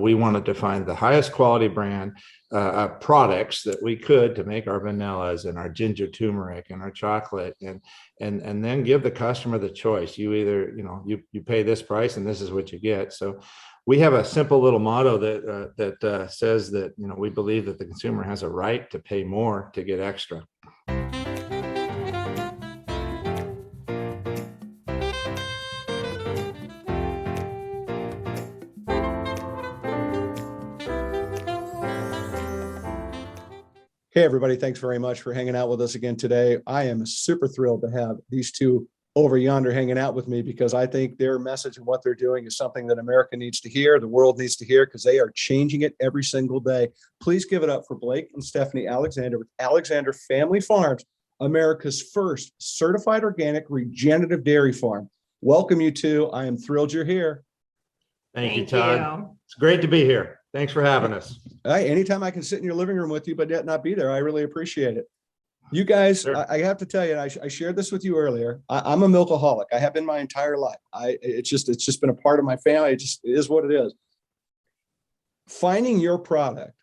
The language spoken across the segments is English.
we wanted to find the highest quality brand products that we could to make our vanillas and our ginger turmeric and our chocolate, and then give the customer the choice. You either, you pay this price and this is what you get. So we have a simple little motto that says that, we believe that the consumer has a right to pay more to get extra. Hey, everybody. Thanks very much for hanging out with us again today. I am super thrilled to have these two over yonder hanging out with me, because I think their message and what they're doing is something that America needs to hear, the world needs to hear, because they are changing it every single day. Please give it up for Blake and Stephanie Alexandre with Alexandre Family Farms, America's first certified organic regenerative dairy farm. Welcome, you two. I am thrilled you're here. Thank you, Todd. It's great to be here. Thanks for having us. Anytime I can sit in your living room with you, but yet not be there, I really appreciate it. You guys, sure. I have to tell you, and I shared this with you earlier. I'm a milkaholic. I have been my entire life. It's just been a part of my family. It is what it is. Finding your product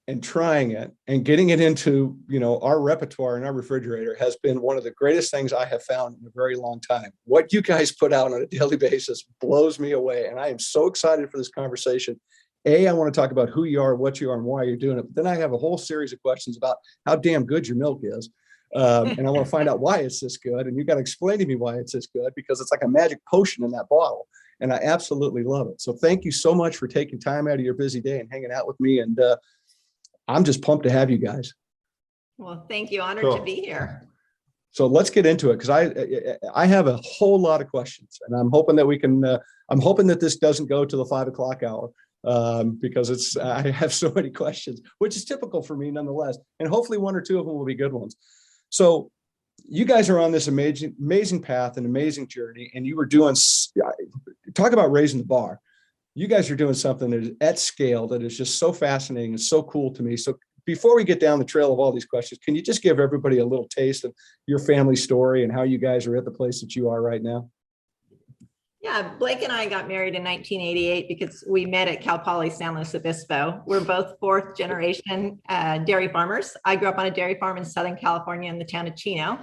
and trying it and getting it into, our repertoire and our refrigerator has been one of the greatest things I have found in a very long time. What you guys put out on a daily basis blows me away. And I am so excited for this conversation. I want to talk about who you are, what you are, and why you're doing it. But then I have a whole series of questions about how damn good your milk is. And I want to find out why it's this good. And you got to explain to me why it's this good, because it's like a magic potion in that bottle. And I absolutely love it. So thank you so much for taking time out of your busy day and hanging out with me. And I'm just pumped to have you guys. Well, thank you. Honored to be here. So let's get into it, because I have a whole lot of questions, and I'm hoping that we can. I'm hoping that this doesn't go to the 5 o'clock hour, because I have so many questions, which is typical for me nonetheless. And hopefully one or two of them will be good ones. So you guys are on this amazing path, an amazing journey, and you were doing, talk about raising the bar. You guys are doing something that is at scale that is just so fascinating and so cool to me. So before we get down the trail of all these questions, can you just give everybody a little taste of your family story and how you guys are at the place that you are right now? Yeah, Blake and I got married in 1988 because we met at Cal Poly San Luis Obispo. We're both fourth generation dairy farmers. I grew up on a dairy farm in Southern California in the town of Chino,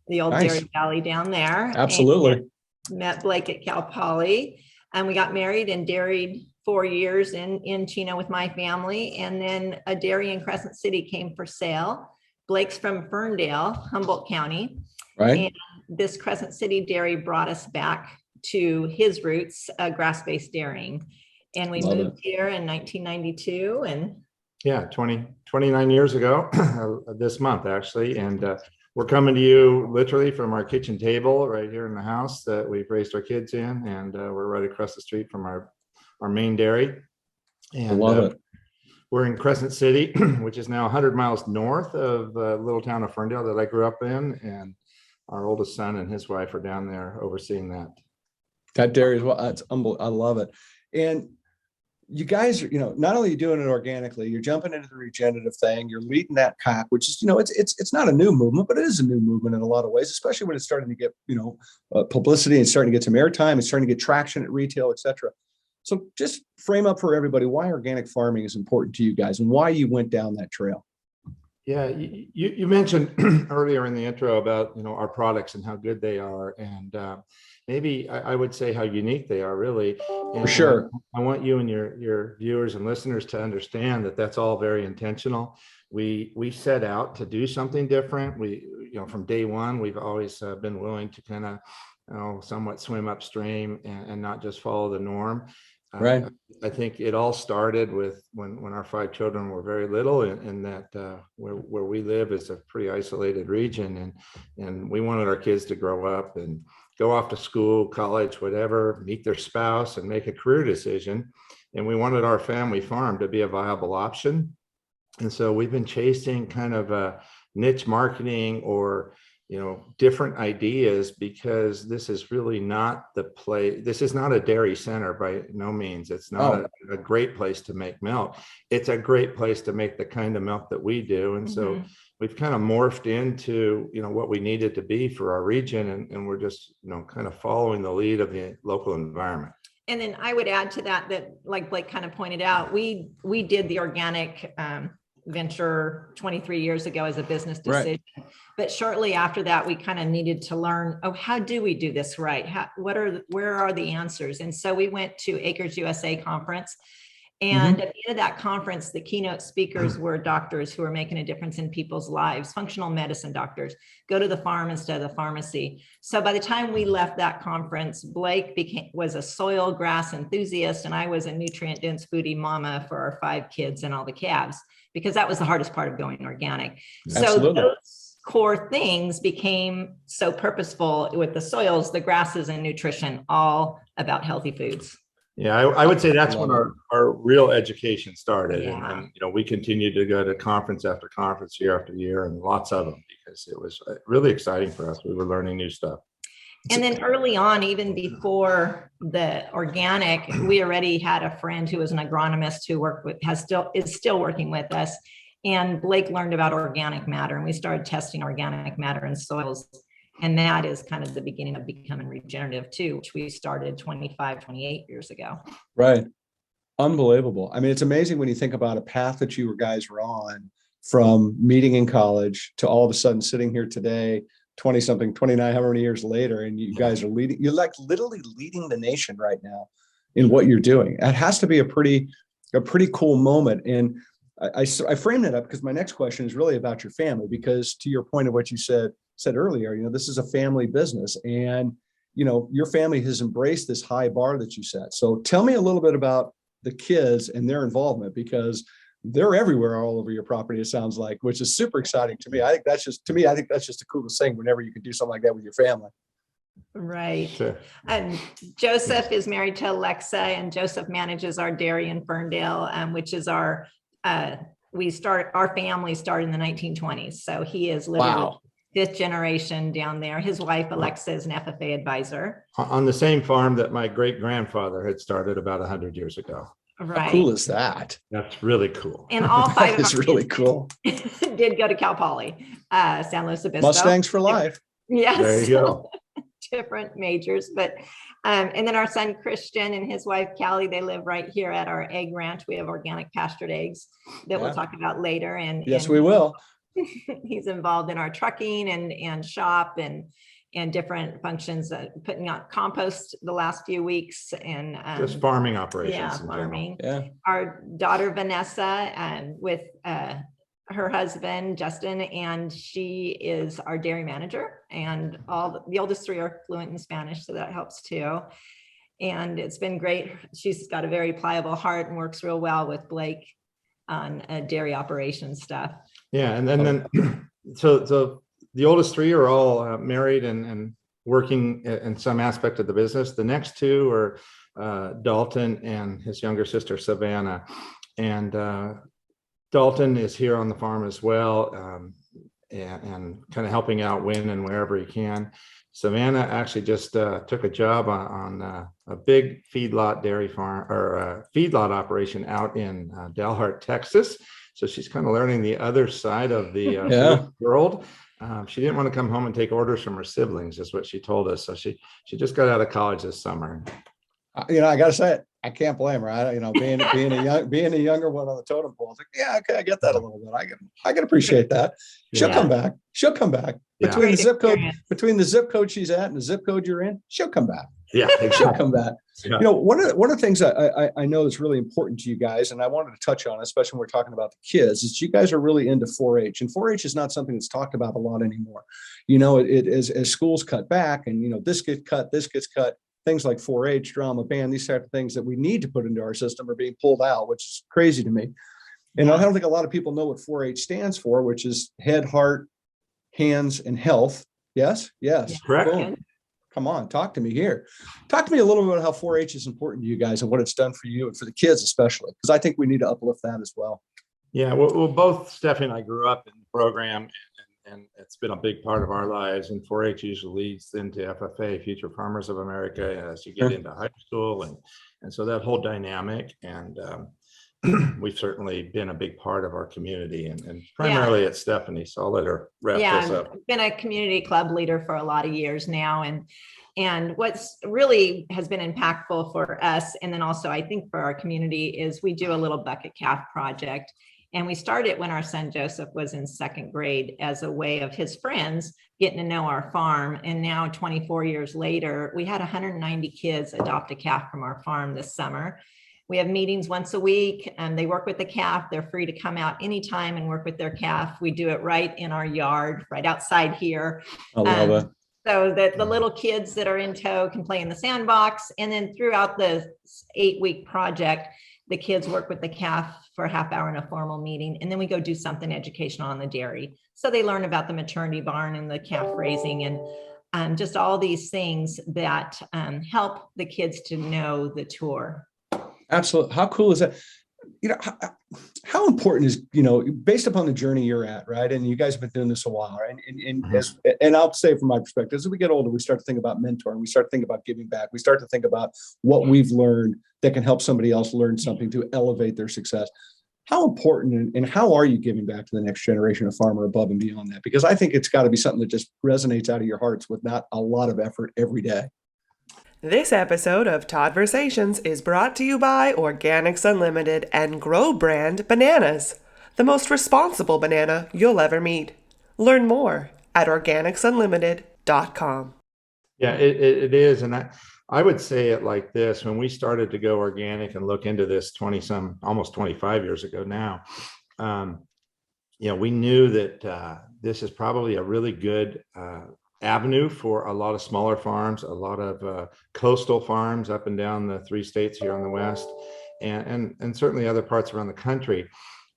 the old Dairy Valley down there. Absolutely. And met Blake at Cal Poly, and we got married and dairied 4 years in Chino with my family. And then a dairy in Crescent City came for sale. Blake's from Ferndale, Humboldt County. Right. And this Crescent City dairy brought us back to his roots, grass-based dairying. And we moved here in 1992. And yeah, 29 years ago, this month actually. And we're coming to you literally from our kitchen table right here in the house that we've raised our kids in. And we're right across the street from our main dairy. And love it. We're in Crescent City, which is now 100 miles north of the little town of Ferndale that I grew up in. And our oldest son and his wife are down there overseeing that. That dairy is it's unbelievable. I love it. And you guys are, not only are you doing it organically, you're jumping into the regenerative thing, you're leading that pack, which is, it's not a new movement, but it is a new movement in a lot of ways, especially when it's starting to get, publicity and starting to get some airtime and starting to get traction at retail, et cetera. So just frame up for everybody why organic farming is important to you guys and why you went down that trail. Yeah, you mentioned earlier in the intro about, our products and how good they are. And maybe I would say how unique they are, really. And for sure. I want you and your viewers and listeners to understand that that's all very intentional. We set out to do something different. From day one, we've always been willing to kind of, somewhat swim upstream and not just follow the norm. Right. I think it all started with when our 5 children were very little, and that where we live is a pretty isolated region, and we wanted our kids to grow up and go off to school, college, whatever, meet their spouse and make a career decision. And we wanted our family farm to be a viable option. And so we've been chasing kind of a niche marketing or different ideas, because this is really not the place. This is not a dairy center by no means. It's not a great place to make milk. It's a great place to make the kind of milk that we do. And so we've kind of morphed into, what we needed to be for our region. And we're just, kind of following the lead of the local environment. And then I would add to that, like Blake kind of pointed out, we did the organic venture 23 years ago as a business decision. Right. But shortly after that, we kind of needed to learn, how do we do this right? Where are the answers? And so we went to Acres USA conference. And at the end of that conference, the keynote speakers were doctors who are making a difference in people's lives, functional medicine doctors, go to the farm instead of the pharmacy. So by the time we left that conference, Blake was a soil grass enthusiast, and I was a nutrient dense foodie mama for our 5 kids and all the calves, because that was the hardest part of going organic. Absolutely. So those core things became so purposeful with the soils, the grasses, and nutrition, all about healthy foods. Yeah, I would say that's when our real education started. Yeah. And, we continued to go to conference after conference, year after year, and lots of them, because it was really exciting for us. We were learning new stuff. And then early on, even before the organic, we already had a friend who was an agronomist who is still working with us. And Blake learned about organic matter, and we started testing organic matter in soils. And that is kind of the beginning of becoming regenerative too, which we started 25, 28 years ago. Right. Unbelievable. I mean, it's amazing when you think about a path that you guys were on, from meeting in college to all of a sudden sitting here today, 20 something, 29, however many years later, and you guys are leading, you're like literally leading the nation right now in what you're doing. That has to be a pretty cool moment. And I framed it up because my next question is really about your family, because to your point of what you said earlier, this is a family business, and, your family has embraced this high bar that you set. So tell me a little bit about the kids and their involvement, because they're everywhere, all over your property, it sounds like, which is super exciting to me. I think that's just the coolest thing, whenever you can do something like that with your family. Right. Sure. And Joseph is married to Alexa, and Joseph manages our dairy in Ferndale, which is our family started in the 1920s. So he is literally 5th generation down there. His wife, Alexa, is an FFA advisor. On the same farm that my great-grandfather had started about 100 years ago. Right. How cool is that? That's really cool. And all 5 is really cool. did go to Cal Poly, San Luis Obispo. Mustangs for life. Yes. There you go. Different majors, but and then our son Christian and his wife Callie, they live right here at our egg ranch. We have organic pastured eggs that we'll talk about later. And yes, we will. He's involved in our trucking and shop and different functions, putting out compost the last few weeks, and just farming operations. Yeah, farming. Yeah. Our daughter Vanessa, with her husband Justin, and she is our dairy manager, and the oldest 3 are fluent in Spanish, so that helps too. And it's been great. She's got a very pliable heart and works real well with Blake on dairy operations stuff. Yeah, and then so the oldest 3 are all married and working in some aspect of the business. The next 2 are Dalton and his younger sister Savannah, and Dalton is here on the farm as well, and kind of helping out when and wherever he can. Savannah actually just took a job on a big feedlot dairy farm, or feedlot operation out in Dalhart, Texas. So she's kind of learning the other side of the world. She didn't want to come home and take orders from her siblings, is what she told us. So she just got out of college this summer. I got to say it. I can't blame her. Being a younger one on the totem pole, it's like, yeah, okay, I get that a little bit. I can appreciate that. She'll come back. Between the zip code she's at and the zip code you're in, she'll come back. Yeah, exactly. She'll come back. Yeah. One of the things I know is really important to you guys, and I wanted to touch on, especially when we're talking about the kids, is you guys are really into 4-H, and 4-H is not something that's talked about a lot anymore. As schools cut back, and this gets cut. Things like 4-H, drama, band, these type of things that we need to put into our system are being pulled out, which is crazy to me. And I don't think a lot of people know what 4-H stands for, which is head, heart, hands, and health. Yes. Correct. Boom. Come on, talk to me here. Talk to me a little bit about how 4-H is important to you guys and what it's done for you and for the kids especially, because I think we need to uplift that as well. Yeah, well, both Stephanie and I grew up in the program, and it's been a big part of our lives. And 4-H usually leads into FFA, Future Farmers of America, as you get into high school, and so that whole dynamic. And we've certainly been a big part of our community, and primarily it's Stephanie. So I'll let her wrap this up. I've been a community club leader for a lot of years now, and And what's really has been impactful for us, and then also I think for our community, is we do a little bucket calf project. And we started when our son Joseph was in second grade as a way of his friends getting to know our farm. And now 24 years later, we had 190 kids adopt a calf from our farm this summer. We have meetings once a week, and they work with the calf. They're free to come out anytime and work with their calf. We do it right in our yard, right outside here. I love it. So that the little kids that are in tow can play in the sandbox. And then throughout the 8-week project, the kids work with the calf for a half hour in a formal meeting. And then we go do something educational on the dairy. So they learn about the maternity barn and the calf raising and just all these things that help the kids to know the tour. Absolutely. How cool is that? How important is, based upon the journey you're at, right? And you guys have been doing this a while, right? And I'll say from my perspective, as we get older, we start to think about mentoring. We start to think about giving back. We start to think about what we've learned that can help somebody else learn something to elevate their success. How important and how are you giving back to the next generation of farmer above and beyond that? Because I think it's got to be something that just resonates out of your hearts with not a lot of effort every day. This episode of Todd-versations is brought to you by Organics Unlimited and Grow Brand Bananas, the most responsible banana you'll ever meet. Learn more at organicsunlimited.com. Yeah, it is. And I would say it like this: when we started to go organic and look into this almost 25 years ago now, we knew that this is probably a really good avenue for a lot of smaller farms, a lot of coastal farms up and down the 3 states here on the West, and certainly other parts around the country.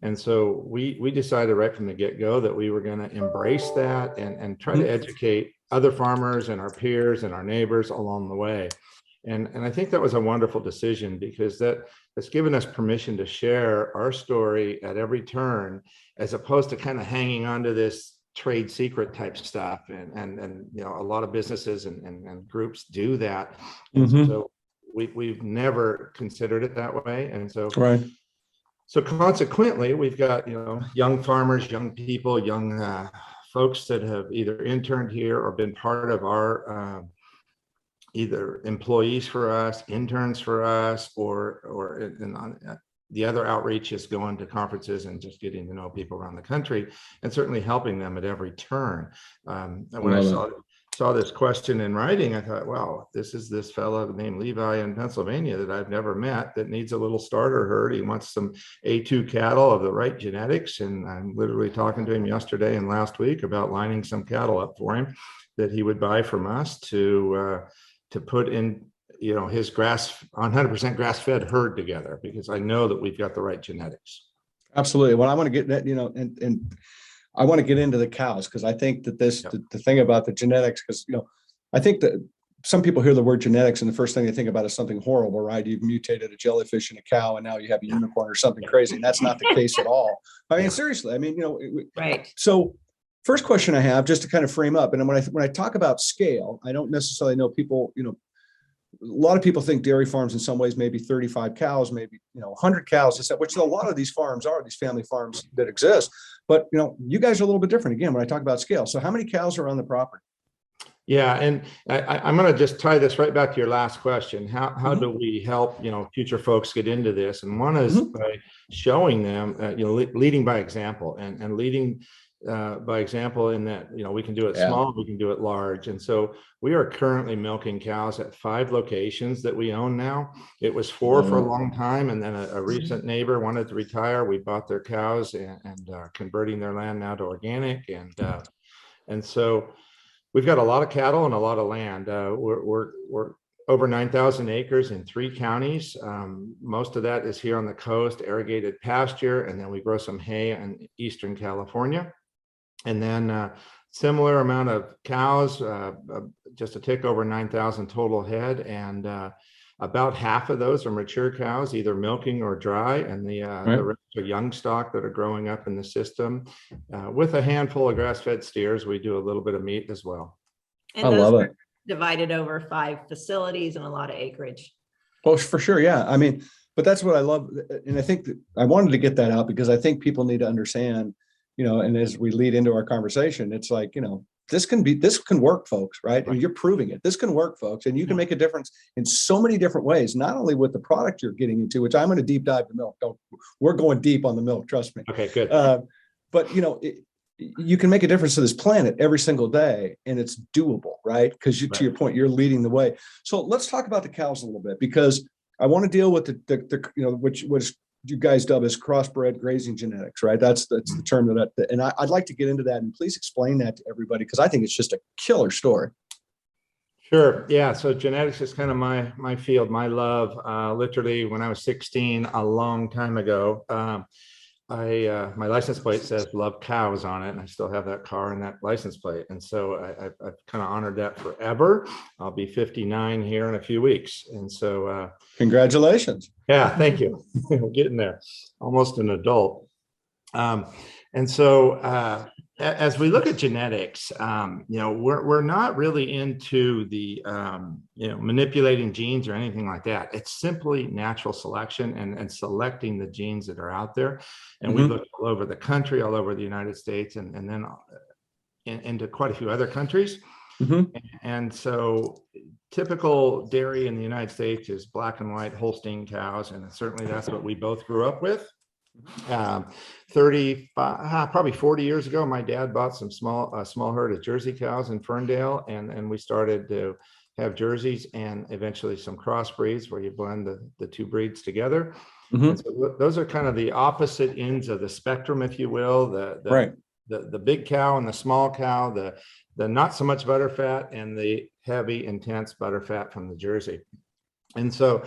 And so we decided right from the get-go that we were going to embrace that and try to educate other farmers and our peers and our neighbors along the way. And I think that was a wonderful decision, because that's given us permission to share our story at every turn, as opposed to kind of hanging on to this trade secret type stuff. And a lot of businesses and groups do that. And so we've never considered it that way. And so, right. So consequently, we've got, young farmers, young people, young folks that have either interned here or been part of our either employees for us, interns for us, or the other outreach is going to conferences and just getting to know people around the country, and certainly helping them at every turn. And when I saw this question in writing, I thought, wow, this is this fellow named Levi in Pennsylvania that I've never met that needs a little starter herd. He wants some A2 cattle of the right genetics. And I'm literally talking to him yesterday and last week about lining some cattle up for him that he would buy from us to put in his 100% grass-fed herd together, because I know that we've got the right genetics. Absolutely. Well, I want to get that, and I want to get into the cows, because I think that the thing about the genetics, because, I think that some people hear the word genetics and the first thing they think about is something horrible, right? You've mutated a jellyfish in a cow and now you have a unicorn or something crazy. And that's not the case at all. I mean, seriously, right. So first question I have, just to kind of frame up, and when I talk about scale, I don't necessarily know people, a lot of people think dairy farms in some ways, maybe 35 cows, maybe, 100 cows, which a lot of these farms are, these family farms that exist. But, you guys are a little bit different again, when I talk about scale. So how many cows are on the property? Yeah. And I'm going to just tie this right back to your last question. How do we help, future folks get into this? And one is by showing them, leading by example, and leading by example in that, we can do it small, we can do it large. And so we are currently milking cows at 5 locations that we own now. It was 4 for a long time. And then a recent neighbor wanted to retire. We bought their cows and converting their land now to organic. And so we've got a lot of cattle and a lot of land. We're over 9,000 acres in 3 counties. Most of that is here on the coast, irrigated pasture. And then we grow some hay in Eastern California. And then similar amount of cows, just a tick over 9,000 total head. And about half of those are mature cows, either milking or dry. And the rest are young stock that are growing up in the system. With a handful of grass-fed steers, we do a little bit of meat as well. And I love it. Divided over 5 facilities and a lot of acreage. Oh, for sure. Yeah. I mean, but that's what I love. And I think that I wanted to get that out because I think people need to understand, and as we lead into our conversation, it's like, this can work, folks, right? And you're proving it. This can work, folks. And you can make a difference in so many different ways, not only with the product you're getting into, which I'm going to deep dive the milk. We're going deep on the milk. Trust me. Okay, good. But you can make a difference to this planet every single day, and it's doable, right? Because to your point, you're leading the way. So let's talk about the cows a little bit, because I want to deal with which you guys dub as crossbred grazing genetics, right? That's the term and I'd like to get into that, and please explain that to everybody, because I think it's just a killer story. Sure. Yeah. So genetics is kind of my field, my love. Literally, when I was 16, a long time ago, my license plate says "Love Cows" on it, and I still have that car and that license plate. And so I've kind of honored that forever. I'll be 59 here in a few weeks, and so congratulations. Yeah, thank you. We're getting there, almost an adult. And so as we look at genetics, we're not really into the manipulating genes or anything like that. It's simply natural selection and selecting the genes that are out there. And we look all over the country, all over the United States, and then into quite a few other countries. And so typical dairy in the United States is black and white Holstein cows, and certainly that's what we both grew up with. 35, probably 40 years ago, my dad bought some small herd of Jersey cows in Ferndale, and we started to have Jerseys and eventually some crossbreeds where you blend the two breeds together. And so those are kind of the opposite ends of the spectrum, if you will. The big cow and the small cow, the not so much butter fat, and the heavy, intense butter fat from the Jersey. And so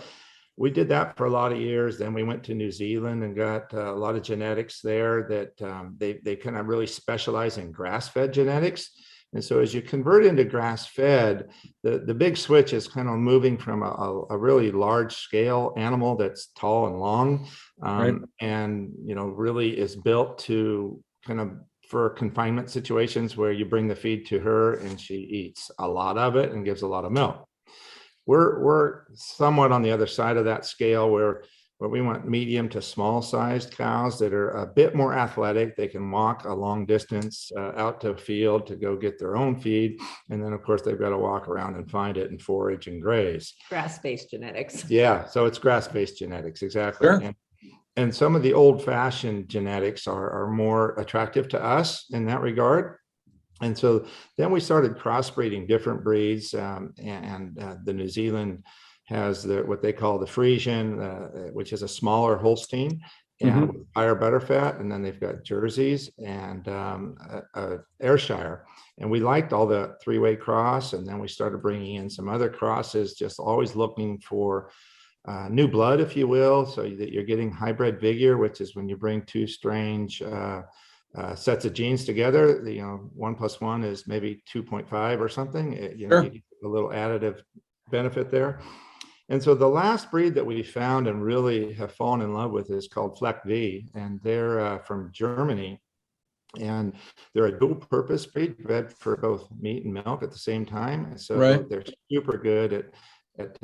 we did that for a lot of years. Then we went to New Zealand and got a lot of genetics there that they kind of really specialize in grass-fed genetics. And so as you convert into grass-fed, the big switch is kind of moving from a really large scale animal that's tall and long, and really is built to kind of for confinement situations where you bring the feed to her and she eats a lot of it and gives a lot of milk. We're somewhat on the other side of that scale where we want medium to small sized cows that are a bit more athletic. They can walk a long distance out to a field to go get their own feed. And then of course they've got to walk around and find it and forage and graze. Grass-based genetics. Yeah, so it's grass-based genetics, exactly. Sure. And some of the old-fashioned genetics are more attractive to us in that regard. And so then we started crossbreeding different breeds, and the New Zealand has what they call the Friesian, which is a smaller Holstein and with higher butter fat. And then they've got Jerseys and Ayrshire. And we liked all the three-way cross. And then we started bringing in some other crosses, just always looking for new blood, if you will, so that you're getting hybrid vigor, which is when you bring two strange sets of genes together. 1 + 1 is maybe 2.5 or something. You get a little additive benefit there. And so the last breed that we found and really have fallen in love with is called Fleck V, and they're from Germany. And they're a dual purpose breed, bred for both meat and milk at the same time. And so they're super good at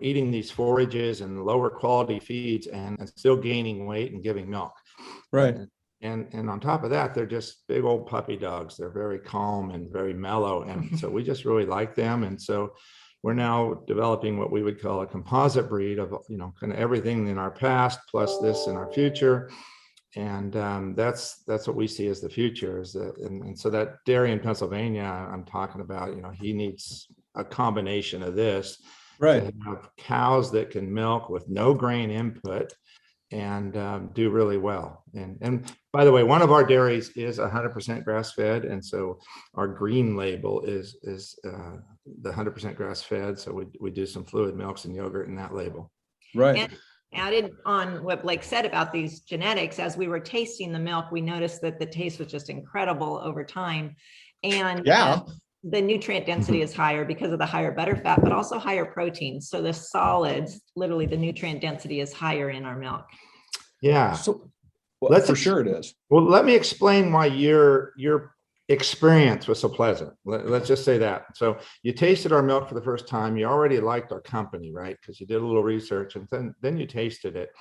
eating these forages and lower quality feeds and still gaining weight and giving milk. And on top of that, they're just big old puppy dogs. They're very calm and very mellow. And so we just really like them. And so we're now developing what we would call a composite breed of, kind of everything in our past plus this in our future. And that's what we see as the future. And so that dairy in Pennsylvania I'm talking about, he needs a combination of this. To have cows that can milk with no grain input and do really well. And by the way, one of our dairies is 100% grass fed. And so our green label is the 100% grass fed. So we do some fluid milks and yogurt in that label. And added on what Blake said about these genetics, as we were tasting the milk, we noticed that the taste was just incredible over time. And the nutrient density is higher because of the higher butter fat, but also higher protein. So the solids, literally the nutrient density is higher in our milk. Yeah. So for sure it is. Well, let me explain why your experience was so pleasant. Let's just say that. So you tasted our milk for the first time. You already liked our company, right? Because you did a little research and then you tasted it.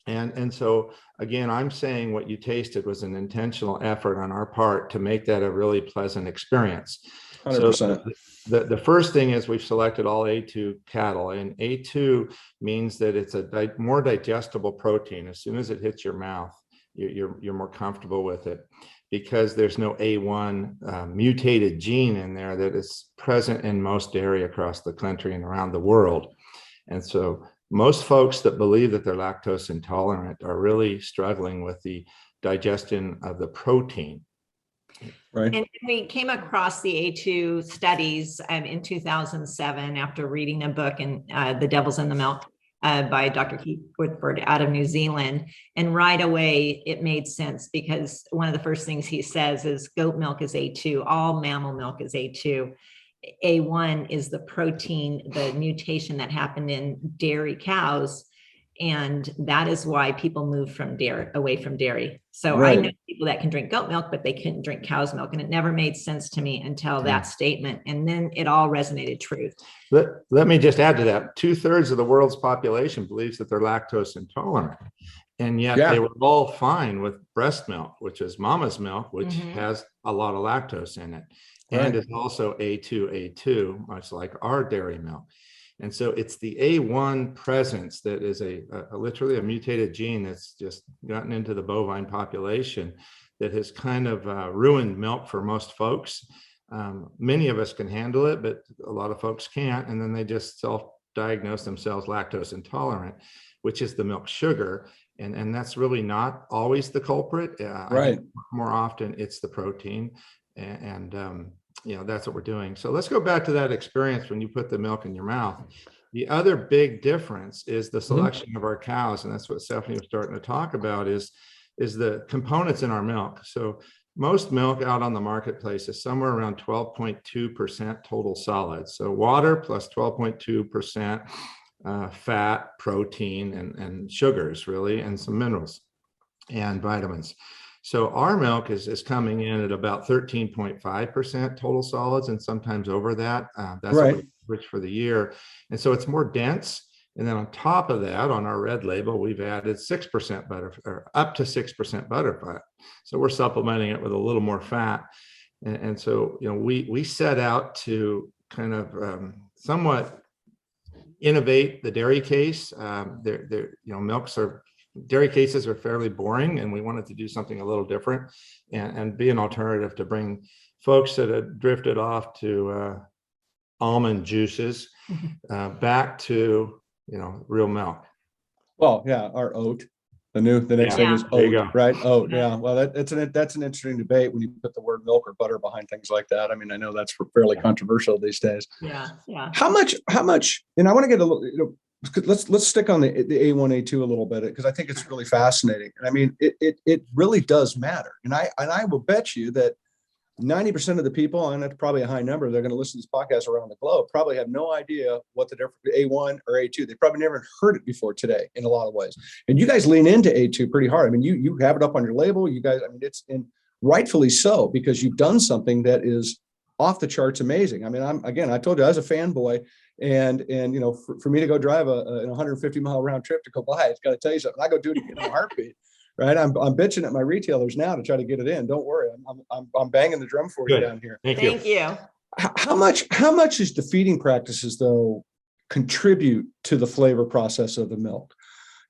And so again, I'm saying what you tasted was an intentional effort on our part to make that a really pleasant experience. 100%. So the first thing is we've selected all A2 cattle, and A2 means that it's a more digestible protein. As soon as it hits your mouth, you're more comfortable with it, because there's no A1 mutated gene in there that is present in most dairy across the country and around the world. And so most folks that believe that they're lactose intolerant are really struggling with the digestion of the protein. Right. And we came across the A2 studies in 2007 after reading a book, in The Devil's in the Milk, by Dr. Keith Woodford out of New Zealand. And right away, it made sense, because one of the first things he says is goat milk is A2, all mammal milk is A2. A1 is the protein, the mutation that happened in dairy cows. And that is why people move from dairy, away from dairy. So Right. I know people that can drink goat milk, but they couldn't drink cow's milk. And it never made sense to me until that statement. And then it all resonated truth. Let me just add to that. 2/3 of the world's population believes that they're lactose intolerant. And yet they were all fine with breast milk, which is mama's milk, which has a lot of lactose in it. And is also A2, much like our dairy milk. And so it's the A1 presence that is literally a mutated gene that's just gotten into the bovine population that has kind of ruined milk for most folks. Many of us can handle it, but a lot of folks can't. And then they just self-diagnose themselves lactose intolerant, which is the milk sugar. And that's really not always the culprit. More often it's the protein. And that's what we're doing. So let's go back to that experience when you put the milk in your mouth. The other big difference is the selection of our cows. And that's what Stephanie was starting to talk about is the components in our milk. So most milk out on the marketplace is somewhere around 12.2% total solids. So water plus 12.2% fat, protein, and sugars, really, and some minerals and vitamins. So our milk is coming in at about 13.5% total solids, and sometimes over that. That's average for the year. And so it's more dense. And then on top of that, on our red label, we've added 6% butter, or up to 6% butterfat. So we're supplementing it with a little more fat. And so, we set out to kind of somewhat innovate the dairy case. Dairy cases are fairly boring, and we wanted to do something a little different and be an alternative to bring folks that had drifted off to almond juices back to real milk. Well, our oat. The next thing is oat, right? Oat. Yeah. Well, that's an interesting debate when you put the word milk or butter behind things like that. I mean, I know that's fairly controversial these days. Yeah. How much? And I want to get a little. Let's stick on the A1, A2 a little bit, because I think it's really fascinating. And I mean, it really does matter. And I will bet you that 90% of the people, and that's probably a high number, they're going to listen to this podcast around the globe, probably have no idea what the difference A1 or A2. They probably never heard it before today in a lot of ways. And you guys lean into A2 pretty hard. I mean, you have it up on your label. You guys, I mean, it's rightfully so, because you've done something that is off the charts amazing. I mean, I told you I was a fanboy. And for me to go drive a 150-mile round trip to go buy it's got to tell you something. I go do it again in a heartbeat, right? I'm bitching at my retailers now to try to get it in. Don't worry, I'm banging the drum for you down here. Thank you. How much is the feeding practices though contribute to the flavor process of the milk?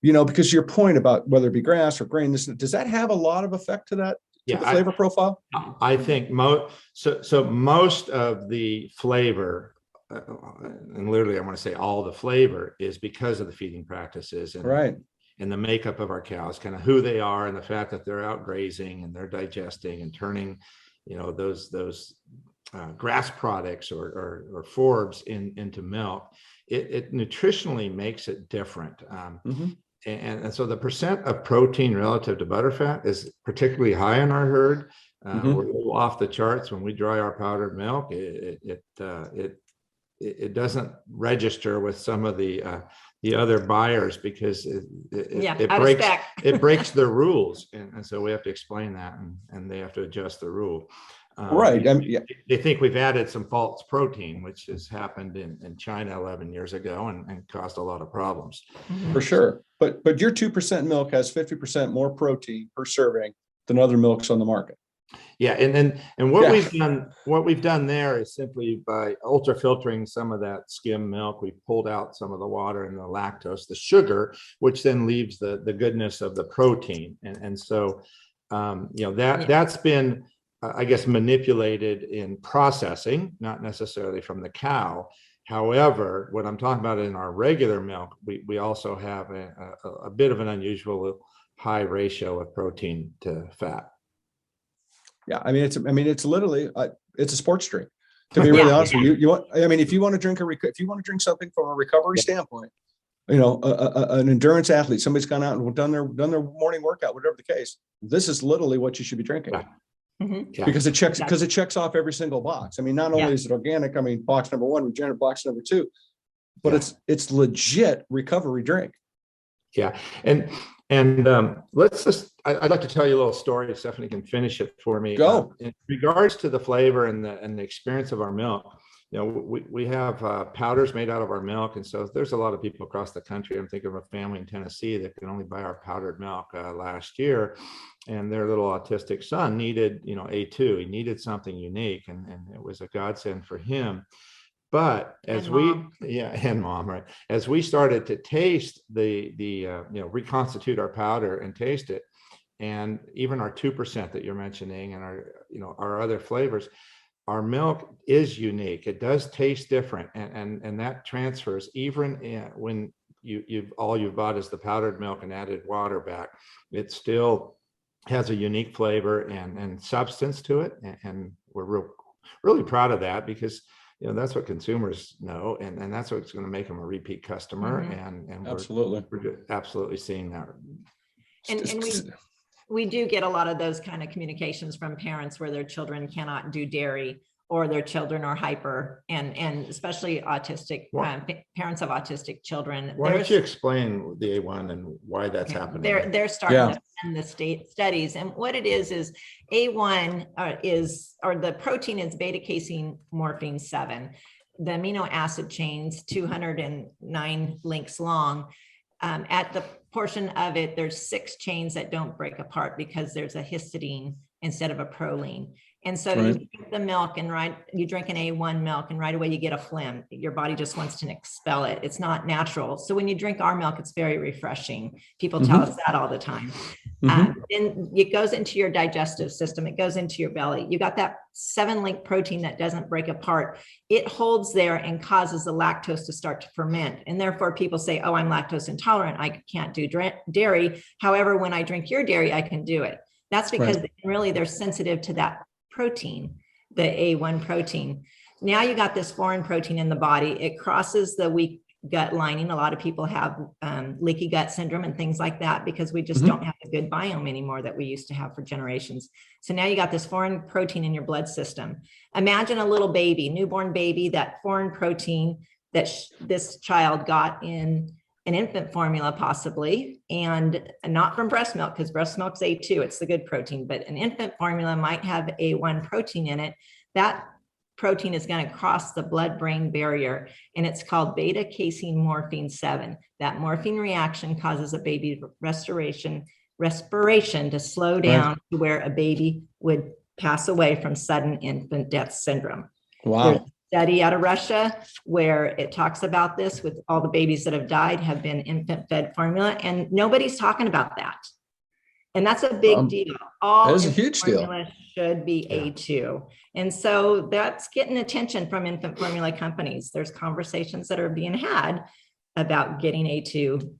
Because your point about whether it be grass or grain, does that have a lot of effect to that? The flavor profile? I think most of the flavor. And literally, I want to say all the flavor is because of the feeding practices and the makeup of our cows, kind of who they are, and the fact that they're out grazing and they're digesting and turning, those grass products or forbs into milk. It nutritionally makes it different. And so the percent of protein relative to butterfat is particularly high in our herd. We're a little off the charts when we dry our powdered milk. It doesn't register with some of the other buyers because it breaks their rules, and so we have to explain that, and they have to adjust the rule. Right. I mean, yeah, They think we've added some false protein, which has happened in China 11 years ago and caused a lot of problems. for sure. But your 2% milk has 50% more protein per serving than other milks on the market. Yeah, and what Yeah. we've done there is simply by ultra filtering some of that skim milk, we pulled out some of the water and the lactose, the sugar, which then leaves the goodness of the protein. And so that's been I guess manipulated in processing, not necessarily from the cow. However, what I'm talking about in our regular milk, we also have a bit of an unusual high ratio of protein to fat. Yeah, I mean, it's literally, it's a sports drink. To be really honest with you, I mean, if you want to drink something from a recovery standpoint, an endurance athlete, somebody's gone out and done their morning workout, whatever the case, this is literally what you should be drinking. Yeah. Mm-hmm. Because it checks off every single box. I mean, not only is it organic, I mean, box number 1, regenerative, box number 2, but it's legit recovery drink. Yeah, and let's just, I'd like to tell you a little story. If Stephanie can finish it for me. Go. In regards to the flavor and the experience of our milk, we have powders made out of our milk, and so there's a lot of people across the country. I'm thinking of a family in Tennessee that can only buy our powdered milk last year, and their little autistic son needed, A2. He needed something unique, and it was a godsend for him. But as and mom, right? As we started to taste reconstitute our powder and taste it, and even our 2% that you're mentioning, and our other flavors, our milk is unique. It does taste different, and that transfers even when you've bought is the powdered milk and added water back. It still has a unique flavor and substance to it, and we're really proud of that, because that's what consumers know, and that's what's going to make them a repeat customer. Mm-hmm. And we're absolutely seeing that. And we do get a lot of those kind of communications from parents where their children cannot do dairy, or their children are hyper, and especially autistic parents of autistic children. Why don't you explain the A1 and why that's happening? They're starting to send the state studies, and what it is A1 the protein is beta casein morphine 7. The amino acid chains 209 links long. At the portion of it, there's 6 chains that don't break apart because there's a histidine instead of a proline. And so you drink the milk, and you drink an A1 milk, and right away you get a phlegm. Your body just wants to expel it. It's not natural. So when you drink our milk, it's very refreshing. People tell us that all the time. Then it goes into your digestive system. It goes into your belly. You got that 7-link protein that doesn't break apart. It holds there and causes the lactose to start to ferment. And therefore people say, oh, I'm lactose intolerant. I can't do dairy. However, when I drink your dairy, I can do it. That's because really they're sensitive to that protein, the A1 protein. Now you got this foreign protein in the body. It crosses the weak gut lining. A lot of people have leaky gut syndrome and things like that because we just don't have a good biome anymore that we used to have for generations. So now you got this foreign protein in your blood system. Imagine a little baby, newborn baby, that foreign protein that this child got in an infant formula possibly, and not from breast milk, because breast milk's A2, it's the good protein, but an infant formula might have A1 protein in it. That protein is going to cross the blood-brain barrier, and it's called beta casein morphine 7. That morphine reaction causes a baby respiration to slow down to where a baby would pass away from sudden infant death syndrome. Wow. There's study out of Russia where it talks about this, with all the babies that have died have been infant fed formula, and nobody's talking about that. And that's a big deal. All that is a huge deal. Should be A2. And so that's getting attention from infant formula companies. There's conversations that are being had about getting A2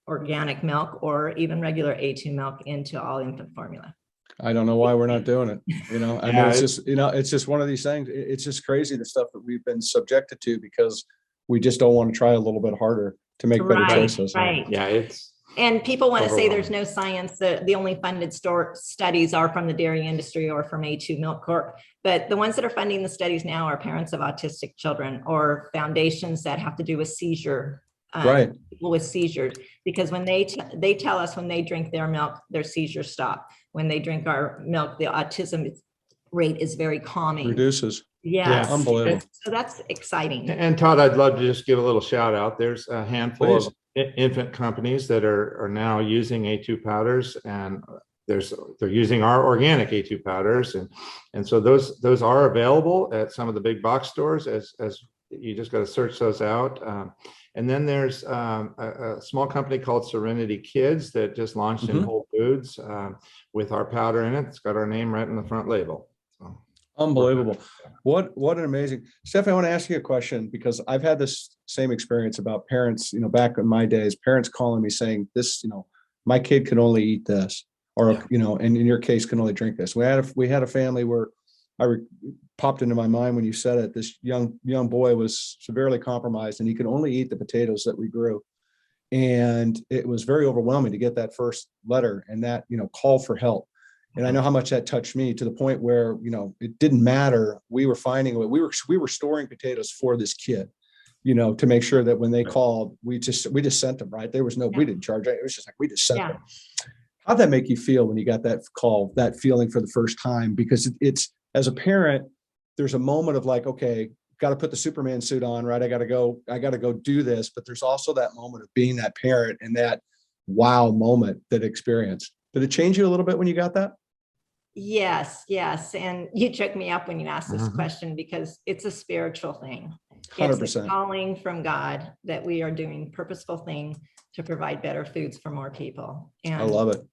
organic milk or even regular A2 milk into all infant formula. I don't know why we're not doing it. I mean, it's just one of these things. It's just crazy, the stuff that we've been subjected to, because we just don't want to try a little bit harder to make better choices. Right. Yeah. And people want to say there's no science, that the only funded studies are from the dairy industry or from A2 Milk Corp. But the ones that are funding the studies now are parents of autistic children or foundations that have to do with seizure. People with seizures, because when they tell us when they drink their milk, their seizures stop. When they drink our milk, the autism rate is very calming. Reduces. Yes. Unbelievable. So that's exciting. And Todd, I'd love to just give a little shout out. There's a handful Please. of infant companies that are now using A2 powders, and they're using our organic A2 powders, and so those are available at some of the big box stores. As you just got to search those out. And then there's a small company called Serenity Kids that just launched in Whole Foods with our powder in it. It's got our name right on the front label. So. Unbelievable. What an amazing. Steph, I want to ask you a question, because I've had this same experience about parents, back in my days, parents calling me saying this, my kid can only eat this, or, and in your case can only drink this. We had a family where popped into my mind when you said it. This young boy was severely compromised, and he could only eat the potatoes that we grew. And it was very overwhelming to get that first letter and that, call for help. And I know how much that touched me, to the point where, it didn't matter. We were finding we were storing potatoes for this kid, to make sure that when they called, we just sent them, right. There was we didn't charge it. It was just like, we just sent them. How'd that make you feel when you got that call, that feeling for the first time? Because it's, as a parent, there's a moment of like, okay, got to put the Superman suit on, right? I got to go do this. But there's also that moment of being that parent, and that wow moment, that experience. Did it change you a little bit when you got that? Yes. And you took me up when you asked this question, because it's a spiritual thing. 100%. It's a calling from God that we are doing purposeful thing to provide better foods for more people. And I love it.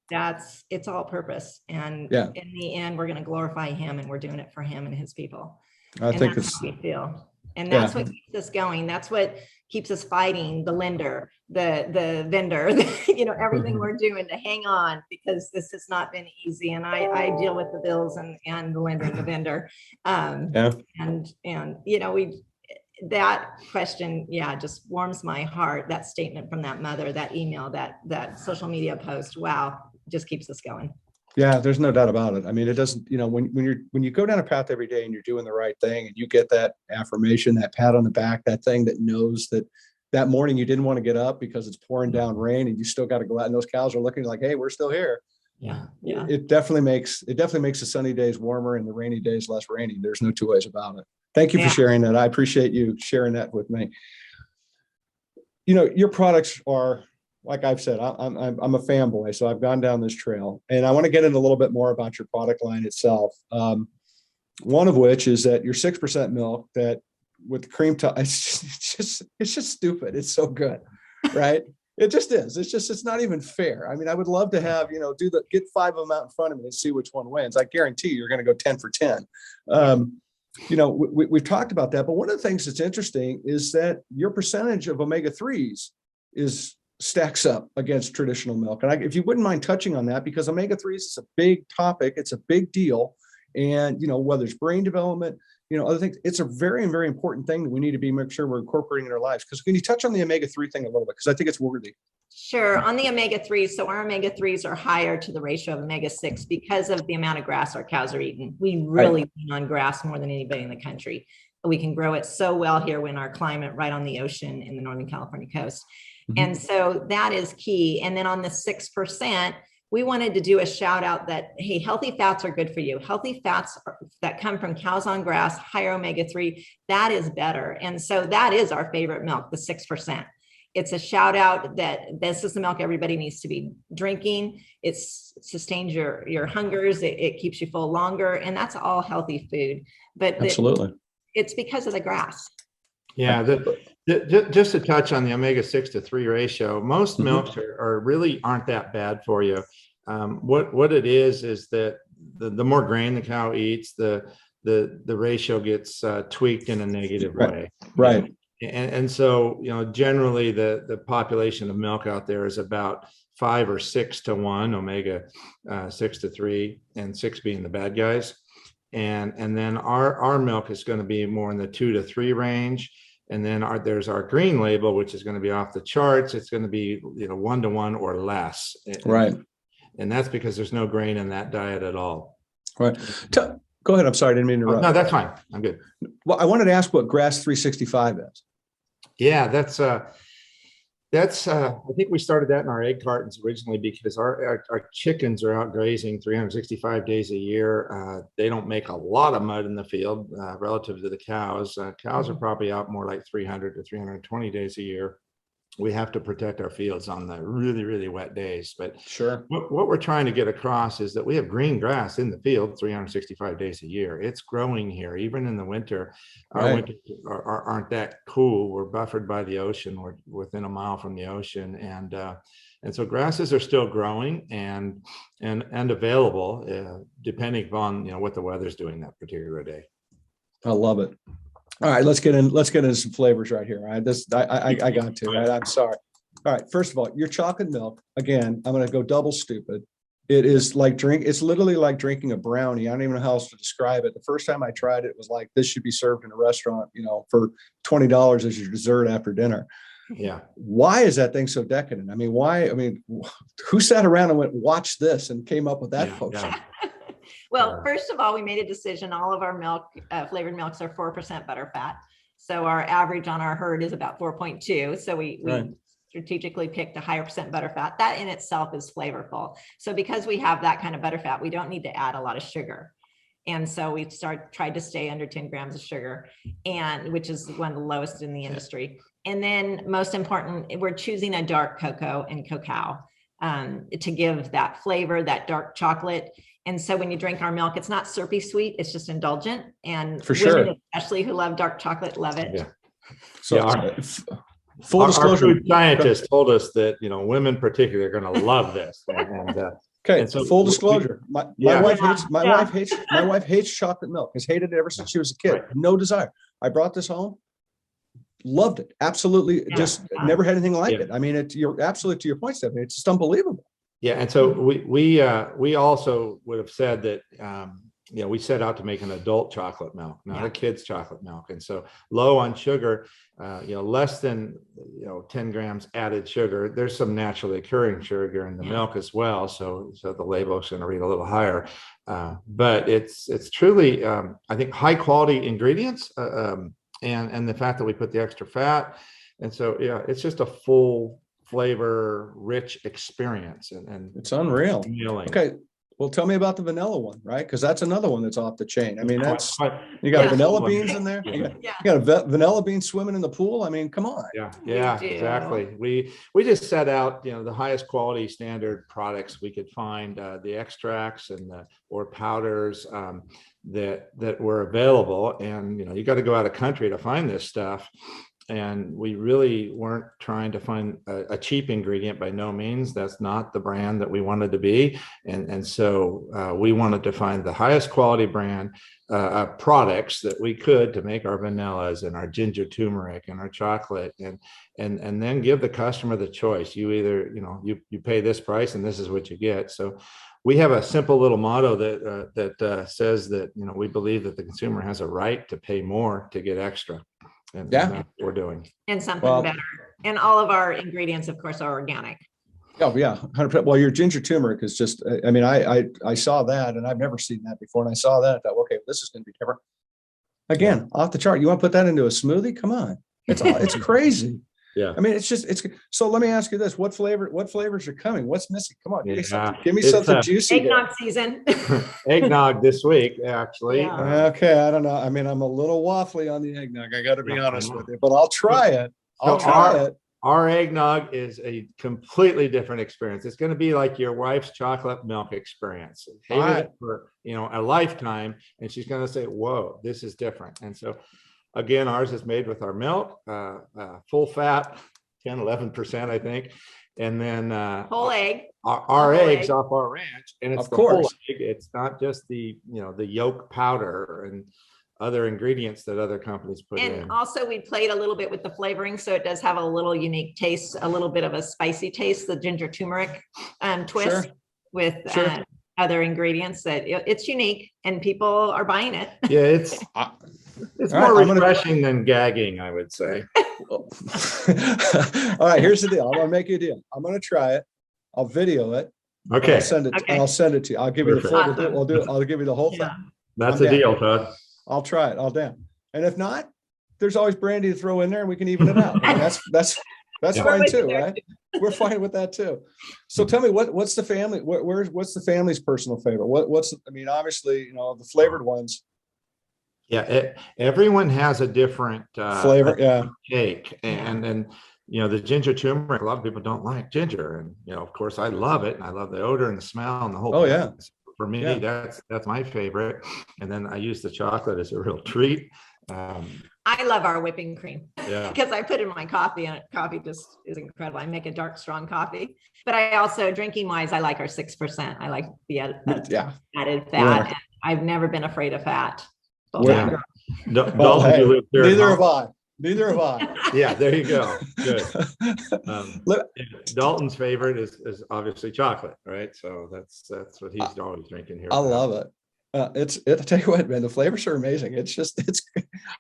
It's all purpose. And in the end, we're going to glorify him, and we're doing it for him and his people. I think that's how we feel. And that's what keeps us going. That's what keeps us fighting the lender, the vendor, everything we're doing to hang on, because this has not been easy. And I deal with the bills and the lender and the vendor. That question, just warms my heart. That statement from that mother, that email, that social media post, wow, just keeps us going. Yeah, there's no doubt about it. I mean, it doesn't, when you go down a path every day and you're doing the right thing, and you get that affirmation, that pat on the back, that thing that knows that morning you didn't want to get up because it's pouring down rain, and you still got to go out, and those cows are looking like, hey, we're still here. Yeah. It definitely makes the sunny days warmer and the rainy days less rainy. There's no two ways about it. Thank you for sharing that. I appreciate you sharing that with me. Your products are, like I've said, I'm a fanboy, so I've gone down this trail, and I want to get into a little bit more about your product line itself. One of which is that your 6% milk that with the cream top, it's just stupid. It's so good, right? It just is. It's not even fair. I mean, I would love to have, get 5 of them out in front of me and see which one wins. I guarantee you're going to go 10 for 10. We've talked about that, but one of the things that's interesting is that your percentage of omega-3s stacks up against traditional milk. And if you wouldn't mind touching on that, because omega-3s is a big topic, it's a big deal. And, whether it's brain development, other things, it's a very, very important thing that we need to make sure we're incorporating in our lives. Because can you touch on the omega-3 thing a little bit? Because I think it's worthy. Sure. On the omega-3s, so our omega-3s are higher to the ratio of omega-6 because of the amount of grass our cows are eating. We really lean on grass more than anybody in the country. We can grow it so well here in our climate, right on the ocean in the Northern California coast. And so that is key. And then on the 6%, we wanted to do a shout out that, hey, healthy fats are good for you. Healthy fats that come from cows on grass, higher omega-3, that is better. And so that is our favorite milk, the 6%. It's a shout out that this is the milk everybody needs to be drinking. It sustains your hungers. It keeps you full longer. And that's all healthy food. But absolutely, it's because of the grass. Yeah, just to touch on the omega-6 to 3 ratio, most milks aren't that bad for you. What it is that the more grain the cow eats, the ratio gets tweaked in a negative way. Right. And so, generally the population of milk out there is about 5 or 6 to 1, omega 6 to 3, and 6 being the bad guys. And then our milk is going to be more in the 2 to 3 range. And then there's our green label, which is going to be off the charts. It's going to be 1 to 1 or less. Right. And that's because there's no grain in that diet at all. Right. Go ahead. I'm sorry. I didn't mean to interrupt. No, that's fine. I'm good. Well, I wanted to ask what Grass 365 is. Yeah, that's That's, I think we started that in our egg cartons originally because our chickens are out grazing 365 days a year. They don't make a lot of mud in the field relative to the cows. Cows are probably out more like 300 to 320 days a year. We have to protect our fields on the really, really wet days. But Sure. what we're trying to get across is that we have green grass in the field 365 days a year. It's growing here, even in the winter. Our Right. winters aren't that cool. We're buffered by the ocean. We're within a mile from the ocean. And so grasses are still growing and available depending upon, what the weather's doing that particular day. I love it. All right, let's get into some flavors right here. All right, I got to. Right? I'm sorry. All right, first of all, your chocolate milk. Again, I'm going to go double stupid. It is like it's literally like drinking a brownie. I don't even know how else to describe it. The first time I tried it, it was like this should be served in a restaurant, for $20 as your dessert after dinner. Yeah. Why is that thing so decadent? I mean, why? I mean, who sat around and went, watch this and came up with that potion? Yeah. Well, first of all, we made a decision. All of our milk, flavored milks are 4% butterfat. So our average on our herd is about 4.2. So we strategically picked a higher percent butterfat. That in itself is flavorful. So because we have that kind of butterfat, we don't need to add a lot of sugar. And so we tried to stay under 10 grams of sugar, and which is one of the lowest in the industry. And then most important, we're choosing a dark cocoa and cacao to give that flavor, that dark chocolate. And so when you drink our milk, it's not syrupy sweet, it's just indulgent. And for sure, women especially who love dark chocolate, love it. Yeah. So full disclosure, our food scientists told us that, women particularly are going to love this. Okay, and so full disclosure, my wife hates chocolate milk, has hated it ever since she was a kid. Right. No desire. I brought this home, loved it. Absolutely. Yeah. Just never had anything like it. I mean, you're absolutely, to your point, Stephanie, it's just unbelievable. Yeah. And so we also would have said that, we set out to make an adult chocolate milk, not a kid's chocolate milk. And so low on sugar, less than, 10 grams added sugar. There's some naturally occurring sugar in the milk as well. So the label is going to read a little higher. But it's truly, I think, high quality ingredients and the fact that we put the extra fat. And so, it's just a full flavor rich experience. And it's unreal. Okay. Well, tell me about the vanilla one, right? Because that's another one that's off the chain. I mean, that's you got vanilla beans in there. You got a vanilla bean swimming in the pool. I mean, come on. Yeah, exactly. We just set out, the highest quality standard products we could find, the extracts and or powders that were available. And you got to go out of country to find this stuff. And we really weren't trying to find a cheap ingredient by no means. That's not the brand that we wanted to be. And so we wanted to find the highest quality brand products that we could to make our vanillas and our ginger turmeric and our chocolate and then give the customer the choice. You either, you pay this price and this is what you get. So we have a simple little motto that says that, we believe that the consumer has a right to pay more to get extra. And that's what we're doing. And something better. And all of our ingredients, of course, are organic. Oh, yeah. 100%. Well, your ginger turmeric is just, I mean, I saw that and I've never seen that before. And I saw that, I thought, okay, this is going to be different. Again, off the chart. You want to put that into a smoothie? Come on. It's crazy. Yeah. I mean, so let me ask you this. What flavors are coming? What's missing? Come on. Give me something juicy. Eggnog season. Eggnog this week, actually. Yeah. Okay. I don't know. I mean, I'm a little waffly on the eggnog. I got to be honest with you, but I'll try it. Our eggnog is a completely different experience. It's going to be like your wife's chocolate milk experience. It for, a lifetime. And she's going to say, whoa, this is different. And so, again, ours is made with our milk, full fat, 10-11%, I think. And then whole egg. Our eggs off our ranch. And it's the whole egg. It's not just the yolk powder and other ingredients that other companies put in. And also we played a little bit with the flavoring. So it does have a little unique taste, a little bit of a spicy taste, the ginger turmeric twist with other ingredients that it's unique and people are buying it. Yeah, it's more refreshing than gagging, I would say. All right, here's the deal. I'm going to make you a deal. I'm going to try it. I'll video it. Okay. I'll send it to you. I'll give you the full. I'll give you the whole thing. That's a deal, Todd. I'll try it. I'll damn. And if not, there's always brandy to throw in there, and we can even it out. I mean, That's Yeah. fine with you too, there, right? We're fine with that too. So tell me, what's the family? What's the family's personal favorite? I mean, obviously, the flavored ones. Yeah, everyone has a different Flavor, yeah. take, and the ginger turmeric. A lot of people don't like ginger, and of course, I love it, and I love the odor and the smell and the whole. Oh yeah. For me, Yeah. that's my favorite. And then I use the chocolate as a real treat. I love our whipping cream Yeah. because I put it in my coffee, and coffee just is incredible. I make a dark, strong coffee, but I also, drinking wise, I like our 6%. I like the added fat. And I've never been afraid of fat. Yeah. Well, hey, you live there at neither have home? I. Neither have I. Yeah, there you go. Good. Dalton's favorite is obviously chocolate, right? So that's what he's always drinking here. I love it. I tell you what, man, the flavors are amazing.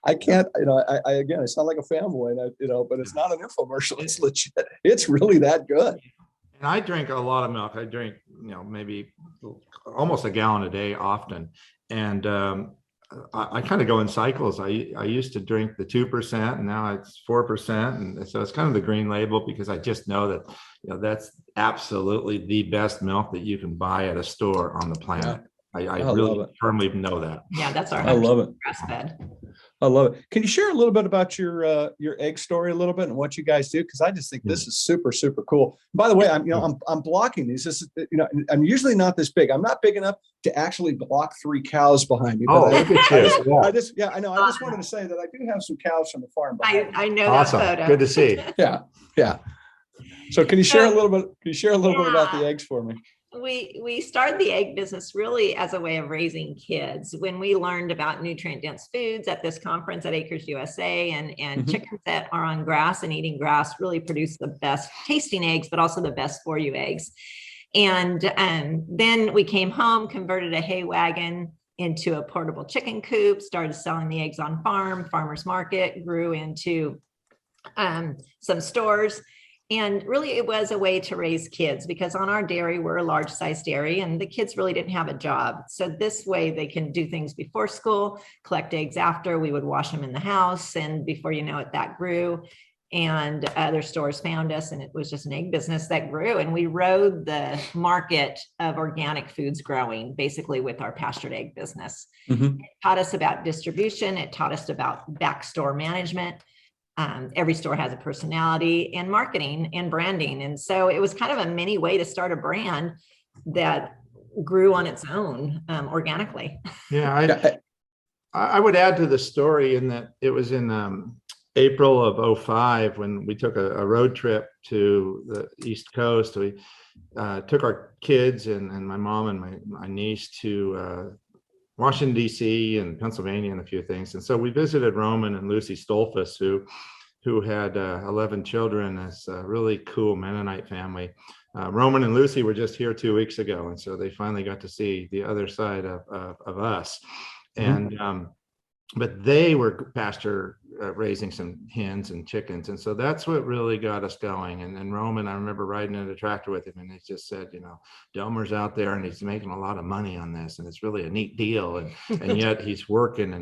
I can't, I sound like a fanboy, but it's not an infomercial. It's legit. It's really that good. And I drink a lot of milk. I drink, maybe almost a gallon a day often. And I kind of go in cycles. I used to drink the 2%, and now it's 4%. And so it's kind of the green label, because I just know that, that's absolutely the best milk that you can buy at a store on the planet. I really firmly know that. Yeah, that's our I love it. grass fed. I love it. Can you share a little bit about your egg story a little bit and what you guys do? Because I just think this is super, super cool. By the way, I'm blocking these. This is, I'm usually not this big. I'm not big enough to actually block 3 cows behind me. But I just wanted to say that I do have some cows from the farm. I know awesome. that photo. Good to see. Yeah. So can you share a little bit? Can you share a little bit about the eggs for me? We started the egg business really as a way of raising kids. When we learned about nutrient dense foods at this conference at Acres USA, and chickens that are on grass and eating grass really produce the best tasting eggs, but also the best for you eggs. And then we came home, converted a hay wagon into a portable chicken coop, started selling the eggs on farmers market, grew into some stores. And really, it was a way to raise kids, because on our dairy, we're a large size dairy, and the kids really didn't have a job. So this way they can do things before school, collect eggs after. We would wash them in the house. And before you know it, that grew. And other stores found us, and it was just an egg business that grew. And we rode the market of organic foods growing basically with our pastured egg business. It taught us about distribution. It taught us about backstore management. Every store has a personality, and marketing and branding. And so it was kind of a mini way to start a brand that grew on its own organically. Yeah, I would add to the story in that it was in April of 2005 when we took a road trip to the East Coast. We took our kids and my mom and my niece to Washington, D.C. and Pennsylvania and a few things. And so we visited Roman and Lucy Stolfus, who had 11 children, as a really cool Mennonite family. Roman and Lucy were just here 2 weeks ago. And so they finally got to see the other side of us. And but they were pasture raising some hens and chickens. And so that's what really got us going. And then Roman, I remember riding in a tractor with him, and he just said, Delmer's out there and he's making a lot of money on this, and it's really a neat deal. And yet he's working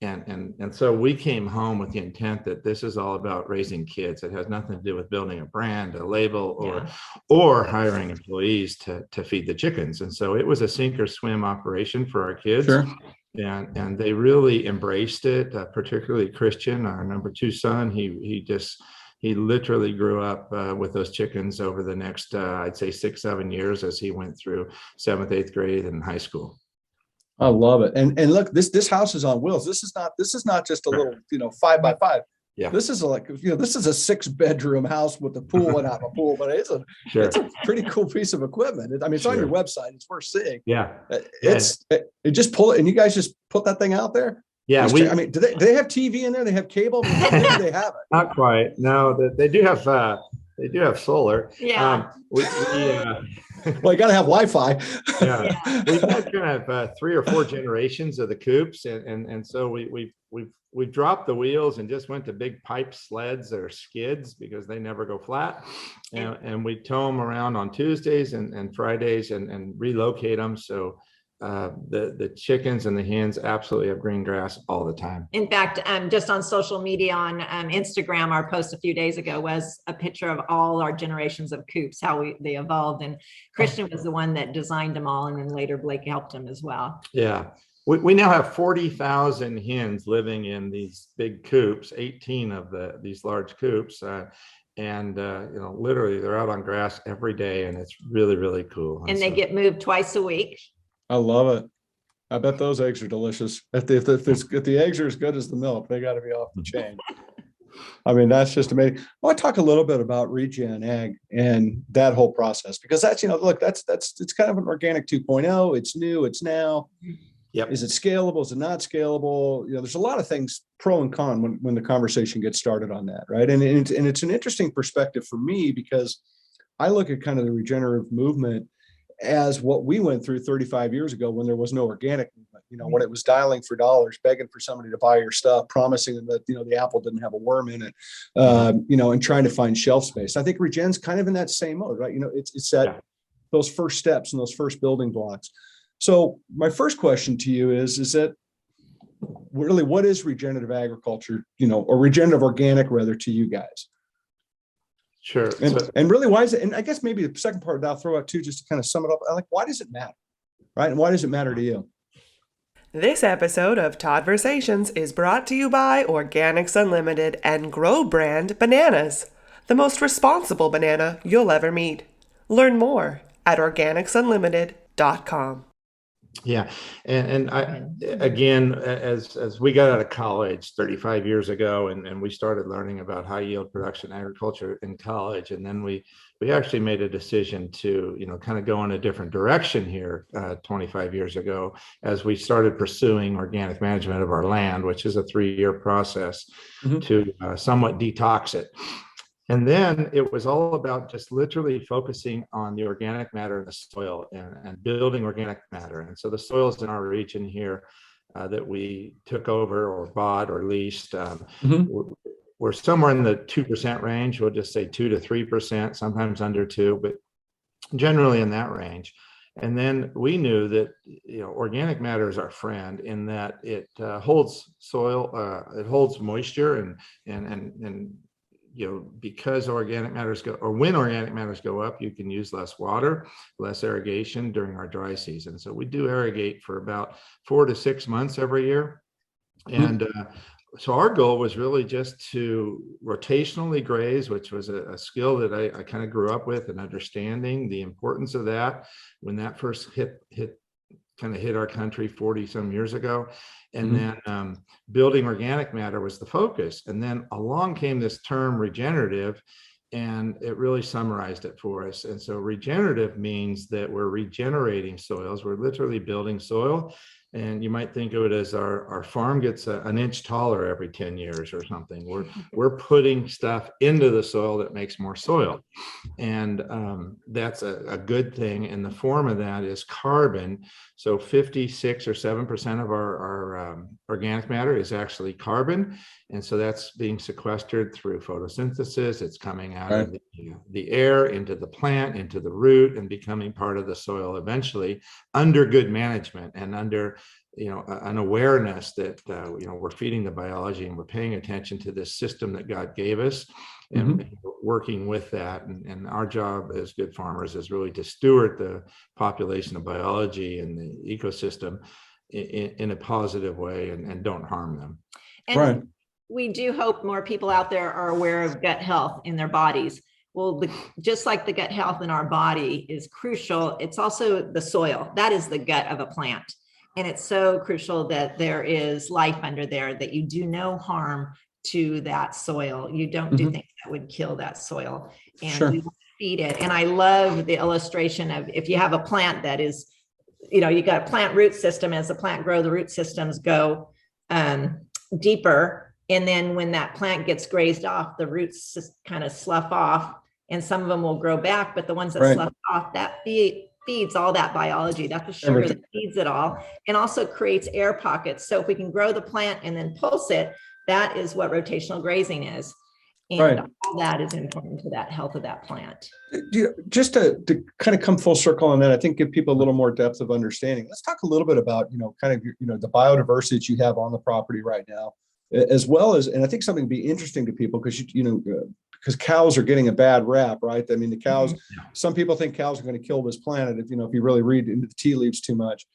and so we came home with the intent that this is all about raising kids. It has nothing to do with building a brand, a label, or hiring employees to feed the chickens. And so it was a sink or swim operation for our kids. Sure. And they really embraced it, particularly Christian, our number 2 son. He literally grew up with those chickens over the next, I'd say 6-7 years, as he went through 7th, 8th grade and high school. I love it. And look, this house is on wheels. This is not just a little, 5x5. Yeah. This is this is a 6-bedroom house with a pool and not a pool, but it's a pretty cool piece of equipment. It's on your website. It's worth seeing. Yeah. You just pull it, and you guys just put that thing out there. Yeah. Do they have TV in there? They have cable? Maybe they have it. Not quite. No, they do have solar. Yeah. Well, you got to have Wi-Fi. We've had kind of 3 or 4 generations of the coops, and so we dropped the wheels and just went to big pipe sleds or skids, because they never go flat, and we tow them around on Tuesdays and Fridays and relocate them. So the chickens and the hens absolutely have green grass all the time. In fact, just on social media, on Instagram, our post a few days ago was a picture of all our generations of coops, how they evolved. And Christian was the one that designed them all. And then later Blake helped him as well. Yeah. We now have 40,000 hens living in these big coops, 18 of these large coops. Literally they're out on grass every day, and it's really, really cool. And they get moved twice a week. I love it. I bet those eggs are delicious. If the eggs are as good as the milk, they got to be off the chain. I mean, that's just amazing. I want to talk a little bit about regen ag and that whole process, because that's, look, it's kind of an organic 2.0. It's new. It's now. Yep. Is it scalable? Is it not scalable? There's a lot of things, pro and con, when the conversation gets started on that, right? And it's an interesting perspective for me, because I look at kind of the regenerative movement as what we went through 35 years ago when there was no organic movement, when it was dialing for dollars, begging for somebody to buy your stuff, promising them that, the apple didn't have a worm in it, and trying to find shelf space. I think regen's kind of in that same mode, right? It's that those first steps and those first building blocks. So my first question to you is that really, what is regenerative agriculture, or regenerative organic rather, to you guys? Sure. And really, why is it? And I guess maybe the second part that I'll throw out too, just to kind of sum it up. Why does it matter? Right. And why does it matter to you? This episode of Todd-versations is brought to you by Organics Unlimited and Grow brand bananas, the most responsible banana you'll ever meet. Learn more at organicsunlimited.com. Yeah. And I, again, as we got out of college 35 years ago, and we started learning about high yield production agriculture in college, and then we actually made a decision to, kind of go in a different direction here 25 years ago, as we started pursuing organic management of our land, which is a 3-year process to somewhat detox it. And then it was all about just literally focusing on the organic matter in the soil and building organic matter. And so the soils in our region here that we took over or bought or leased, we're somewhere in the 2% range. We'll just say 2 to 3%, sometimes under 2, but generally in that range. And then we knew that, organic matter is our friend in that it holds soil, it holds moisture, and because organic matters when organic matters go up, you can use less water, less irrigation during our dry season. So we do irrigate for about 4 to 6 months every year. And so our goal was really just to rotationally graze, which was a skill that I kind of grew up with, and understanding the importance of that when that first hit our country 40 some years ago. And then building organic matter was the focus. And then along came this term regenerative, and it really summarized it for us. And so regenerative means that we're regenerating soils. We're literally building soil. And you might think of it as our farm gets an inch taller every 10 years or something. We're putting stuff into the soil that makes more soil. And that's a good thing. And the form of that is carbon. So 56 or 7% of our organic matter is actually carbon. And so that's being sequestered through photosynthesis. It's coming out of the air into the plant, into the root, and becoming part of the soil eventually, under good management and under an awareness that we're feeding the biology and we're paying attention to this system that God gave us, and working with that. And our job as good farmers is really to steward the population of biology and the ecosystem in a positive way, and don't harm them. And we do hope more people out there are aware of gut health in their bodies. Well, just like the gut health in our body is crucial, it's also the soil. That is the gut of a plant. And it's so crucial that there is life under there, that you do no harm to that soil. You don't do things that would kill that soil. And we feed it. And I love the illustration of, if you have a plant that is, you got a plant root system. As the plant grows, the root systems go deeper. And then when that plant gets grazed off, the roots just kind of slough off, and some of them will grow back, but the ones that slough off, that feeds all that biology. That's the sugar that feeds it all, and also creates air pockets. So if we can grow the plant and then pulse it, that is what rotational grazing is. Right. And all that is important to that health of that plant. Just to kind of come full circle on that, I think give people a little more depth of understanding. Let's talk a little bit about, kind of, the biodiversity that you have on the property right now, as well as, and I think something to be interesting to people because, because cows are getting a bad rap, right? I mean, the cows, some people think cows are going to kill this planet if you really read into the tea leaves too much.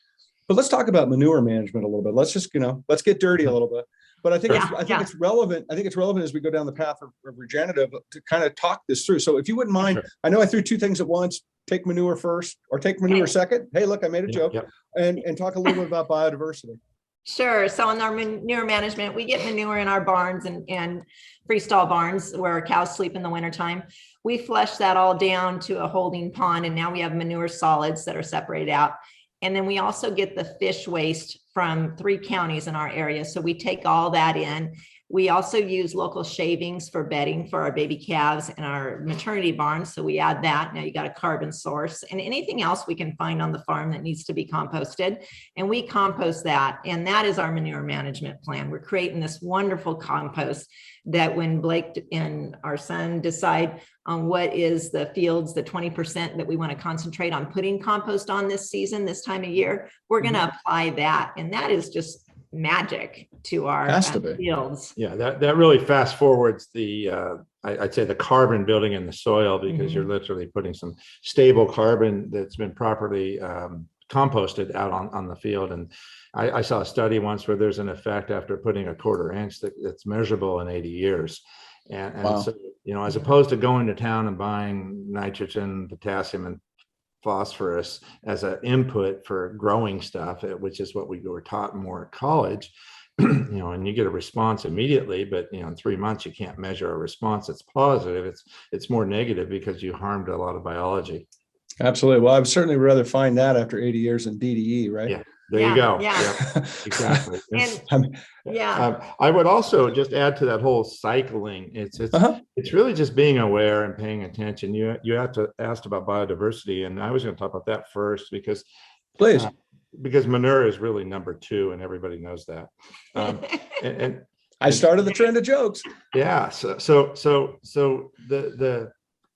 But let's talk about manure management a little bit. Let's just, let's get dirty a little bit. But I think it's relevant. I think it's relevant as we go down the path of regenerative to kind of talk this through. So if you wouldn't mind, I know I threw two things at once. Take manure first or take manure second. Hey, look, I made a joke. And talk a little bit about biodiversity. Sure. So in our manure management, we get manure in our barns and freestall barns where cows sleep in the wintertime. We flush that all down to a holding pond, and now we have manure solids that are separated out. And then we also get the fish waste from 3 counties in our area. So we take all that in. We also use local shavings for bedding for our baby calves and our maternity barns. So we add that. Now you got a carbon source and anything else we can find on the farm that needs to be composted. And we compost that. And that is our manure management plan. We're creating this wonderful compost that when Blake and our son decide on what is the fields, the 20% that we want to concentrate on putting compost on this season, this time of year, we're going to apply that. And that is just magic to our fields. Yeah, that really fast forwards the I'd say the carbon building in the soil, because you're literally putting some stable carbon that's been properly composted out on the field. And I saw a study once where there's an effect after putting a 1/4 inch that's measurable in 80 years. And so, as opposed to going to town and buying nitrogen, potassium, and phosphorus as an input for growing stuff, which is what we were taught more at college, and you get a response immediately, but in 3 months you can't measure a response that's positive. It's more negative because you harmed a lot of biology. Absolutely. Well, I would certainly rather find that after 80 years in DDE, right? Yeah. There you go. Yeah. Exactly. And, I would also just add to that whole cycling. It's really just being aware and paying attention. You have to ask about biodiversity, and I was going to talk about that first because manure is really number 2, and everybody knows that. And I started the trend of jokes. Yeah. So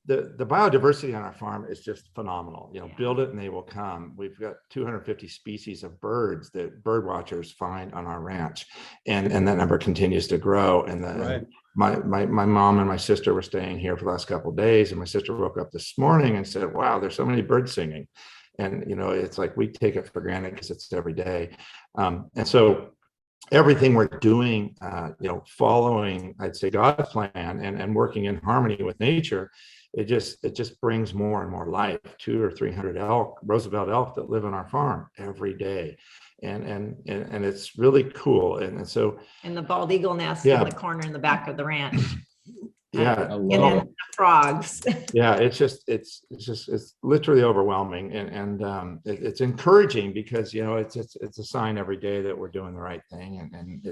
the biodiversity on our farm is just phenomenal. Build it and they will come. We've got 250 species of birds that bird watchers find on our ranch, and that number continues to grow. And my mom and my sister were staying here for the last couple of days, and my sister woke up this morning and said, "Wow, there's so many birds singing." And it's like we take it for granted because it's every day. And so everything we're doing, following, I'd say, God's plan and working in harmony with nature, it just brings more and more life. 200 or 300 elk, Roosevelt elk, that live on our farm every day, and it's really cool. And so, and the bald eagle nest in the corner in the back of the ranch. Yeah, and then the frogs. Yeah, it's literally overwhelming, and it's encouraging because it's a sign every day that we're doing the right thing, and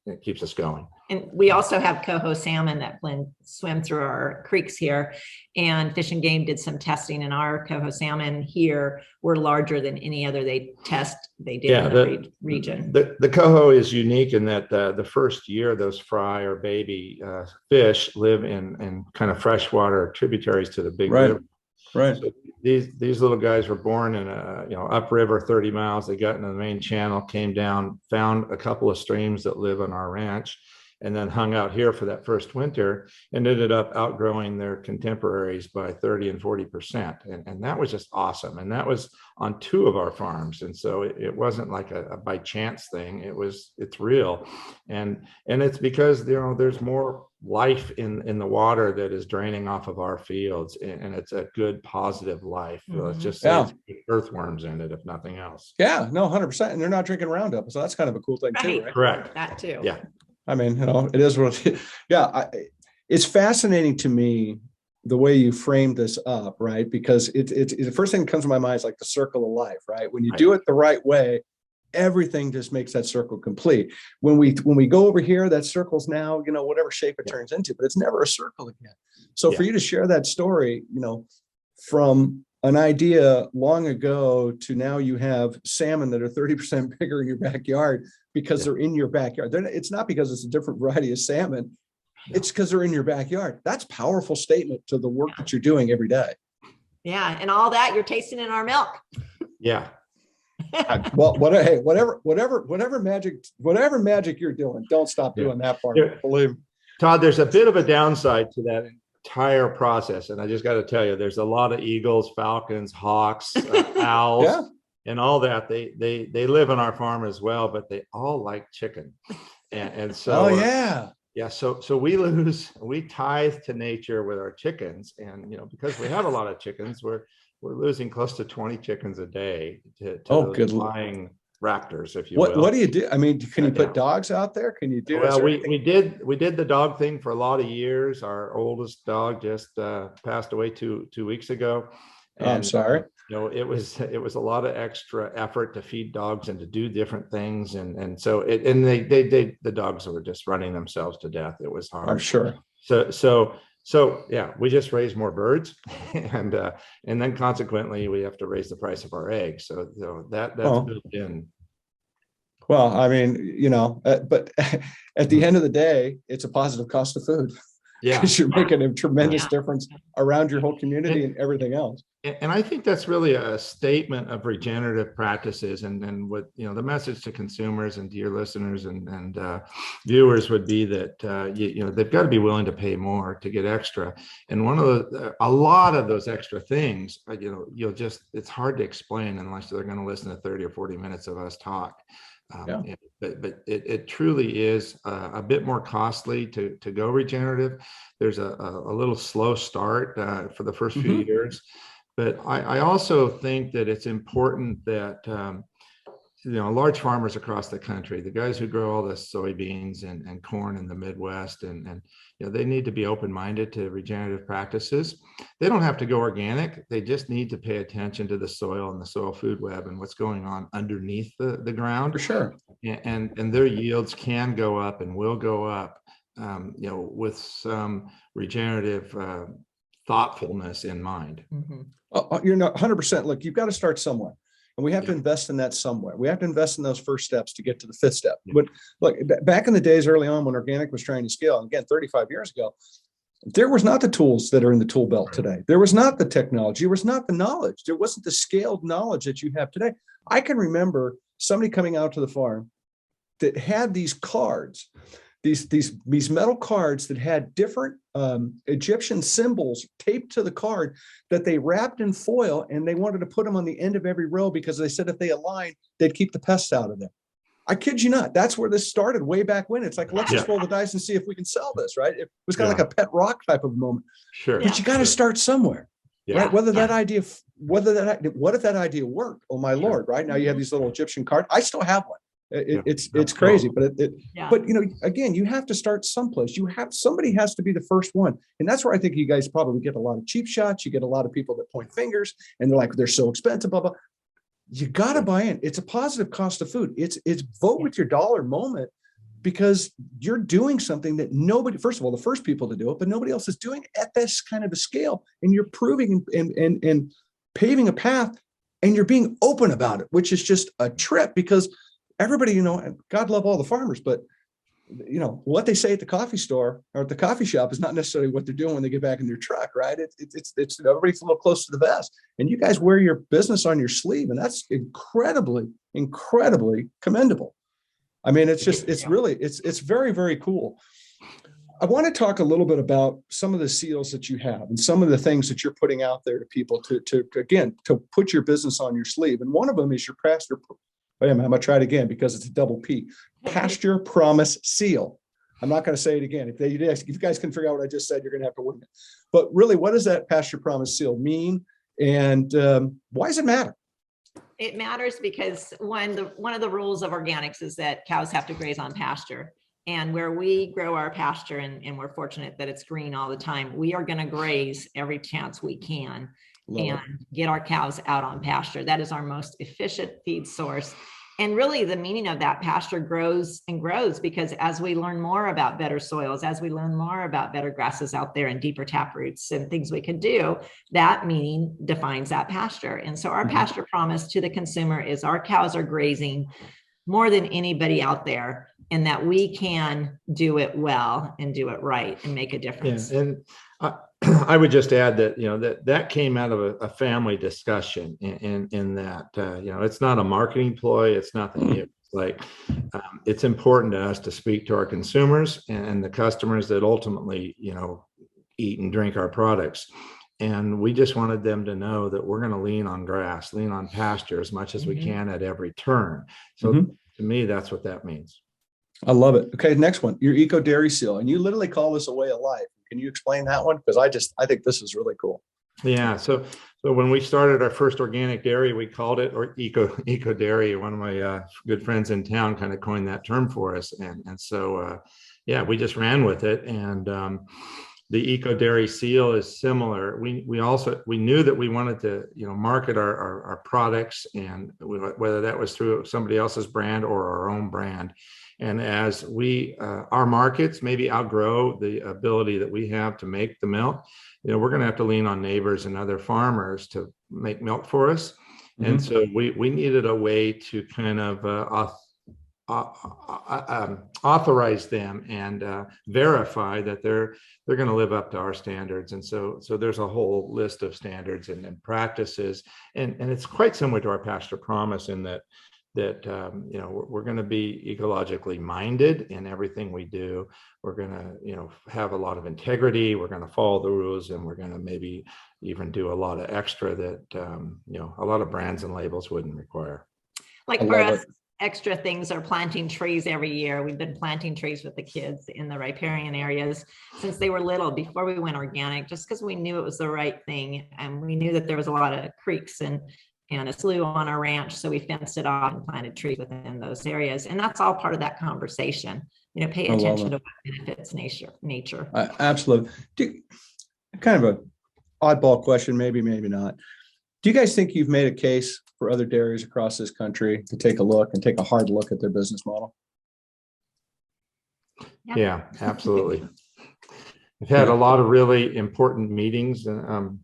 it keeps us going. And we also have Coho Salmon that swim through our creeks here, and Fish and Game did some testing, and our Coho Salmon here were larger than any other they did in the region. The Coho is unique in that the first year those fry or baby fish live in kind of freshwater tributaries to the big river. Right. So these little guys were born in upriver 30 miles. They got into the main channel, came down, found a couple of streams that live on our ranch, and then hung out here for that first winter, and ended up outgrowing their contemporaries by 30 and 40%. And that was just awesome. And that was on 2 of our farms. And so it wasn't like a by chance thing. It's real. And it's because, there's more life in the water that is draining off of our fields. And it's a good, positive life. Let's just say it's earthworms in it, if nothing else. Yeah, no, 100%. And they're not drinking Roundup. So that's kind of a cool thing too, right? Correct. That too. Yeah. I mean, it is what it is. Yeah. It's fascinating to me the way you framed this up, right? Because it's the first thing that comes to my mind is like the circle of life, right? When you do it the right way, everything just makes that circle complete. When we go over here, that circle's now, whatever shape it turns into, but it's never a circle again. So for you to share that story, from an idea long ago to now you have salmon that are 30% bigger in your backyard because they're in your backyard. It's not because it's a different variety of salmon. It's because they're in your backyard. That's a powerful statement to the work that you're doing every day. Yeah. And all that you're tasting in our milk. Yeah. Well, whatever magic you're doing, don't stop doing that part. Believe me. Todd, there's a bit of a downside to that entire process. And I just got to tell you, there's a lot of eagles, falcons, hawks, owls, Yeah. and all that. They live on our farm as well, but they all like chicken. And so, yeah. So we tithe to nature with our chickens. And, because we have a lot of chickens, we're losing close to 20 chickens a day to those flying raptors, if you will. What do you do? I mean, can you put dogs out there? Can you do? Well, we did the dog thing for a lot of years. Our oldest dog just passed away two weeks ago. And, I'm sorry. It was a lot of extra effort to feed dogs and to do different things, and so the dogs were just running themselves to death. It was hard. I'm sure. So yeah, we just raise more birds, and then consequently we have to raise the price of our eggs. So that's built in. Well, I mean, but at the end of the day, it's a positive cost of food. Yeah, because you're making a tremendous difference around your whole community and everything else. And I think that's really a statement of regenerative practices, and what the message to consumers and to your listeners and viewers would be that they've got to be willing to pay more to get extra. And a lot of those extra things, it's hard to explain unless they're going to listen to 30 or 40 minutes of us talk. But it truly is a bit more costly to go regenerative. There's a little slow start for the first few years. But I also think that it's important that, large farmers across the country, the guys who grow all the soybeans and corn in the Midwest, and they need to be open-minded to regenerative practices. They don't have to go organic. They just need to pay attention to the soil and the soil food web and what's going on underneath the ground. For sure. And their yields can go up and will go up, with some regenerative thoughtfulness in mind. You're not 100%. Look, you've got to start somewhere, and we have to invest in that somewhere. We have to invest in those first steps to get to the fifth step. But look, back in the days early on when organic was trying to scale, and again, 35 years ago, there was not the tools that are in the tool belt today. There was not the technology. There was not the knowledge. There wasn't the scaled knowledge that you have today. I can remember somebody coming out to the farm that had these cards, these metal cards that had different Egyptian symbols taped to the card that they wrapped in foil, and they wanted to put them on the end of every row because they said if they aligned, they'd keep the pests out of them. I kid you not. That's where this started way back when. It's like, let's just roll the dice and see if we can sell this, right? It was kind of like a pet rock type of moment. Sure. But you got to start somewhere. Right? What if that idea worked? Oh my Lord, right? Now you have these little Egyptian cards. I still have one. It's crazy, but but again, you have to start someplace. Somebody has to be the first one, and that's where I think you guys probably get a lot of cheap shots. You get a lot of people that point fingers, and they're like, they're so expensive, blah blah. You got to buy in. It's a positive cost of food. It's vote with your dollar moment, because you're doing something that nobody. First of all, the first people to do it, but nobody else is doing it at this kind of a scale, and you're proving and paving a path, and you're being open about it, which is just a trip because. Everybody, God love all the farmers, but what they say at the coffee store or at the coffee shop is not necessarily what they're doing when they get back in their truck, right? It's everybody's a little close to the vest, and you guys wear your business on your sleeve, and that's incredibly, incredibly commendable. I mean, it's very, very cool. I want to talk a little bit about some of the seals that you have and some of the things that you're putting out there to people to put your business on your sleeve, and one of them is your pasture. I'm going to try it again because it's a double P. Pasture Promise Seal. I'm not going to say it again. If you guys can figure out what I just said, you're going to have to wing it. But really, what does that Pasture Promise Seal mean? And why does it matter? It matters because one of the rules of organics is that cows have to graze on pasture. And where we grow our pasture, and we're fortunate that it's green all the time, we are going to graze every chance we can get our cows out on pasture. That is our most efficient feed source. And really the meaning of that pasture grows and grows because as we learn more about better soils, as we learn more about better grasses out there and deeper tap roots and things we can do, that meaning defines that pasture. And so our pasture promise to the consumer is our cows are grazing more than anybody out there and that we can do it well and do it right and make a difference. Yeah, and I would just add that, that came out of a family discussion in that, it's not a marketing ploy. It's nothing. It's like, it's important to us to speak to our consumers and the customers that ultimately, eat and drink our products. And we just wanted them to know that we're going to lean on grass, lean on pasture as much as we can at every turn. So to me, that's what that means. I love it. Okay, next one, your Eco Dairy Seal. And you literally call this a way of life. Can you explain that one? Because I think this is really cool. Yeah. So when we started our first organic dairy, we called it Eco Dairy. One of my good friends in town kind of coined that term for us. And so, we just ran with it. And the Eco Dairy Seal is similar. We knew that we wanted to, market our products, and whether that was through somebody else's brand or our own brand. And as our markets maybe outgrow the ability that we have to make the milk, we're going to have to lean on neighbors and other farmers to make milk for us. And so we needed a way to kind of authorize them and verify that they're going to live up to our standards. And so there's a whole list of standards and practices, and it's quite similar to our Pasture Promise in that we're going to be ecologically minded in everything we do. We're going to have a lot of integrity. We're going to follow the rules, and we're going to maybe even do a lot of extra that a lot of brands and labels wouldn't require. Like for us, extra things are planting trees every year. We've been planting trees with the kids in the riparian areas since they were little, before we went organic, just because we knew it was the right thing, and we knew that there was a lot of creeks and a slough on our ranch. So we fenced it off and planted trees within those areas. And that's all part of that conversation. Pay attention to what benefits nature. Absolutely. Kind of a oddball question, maybe not. Do you guys think you've made a case for other dairies across this country to take a hard look at their business model? Yeah, absolutely. We've had a lot of really important meetings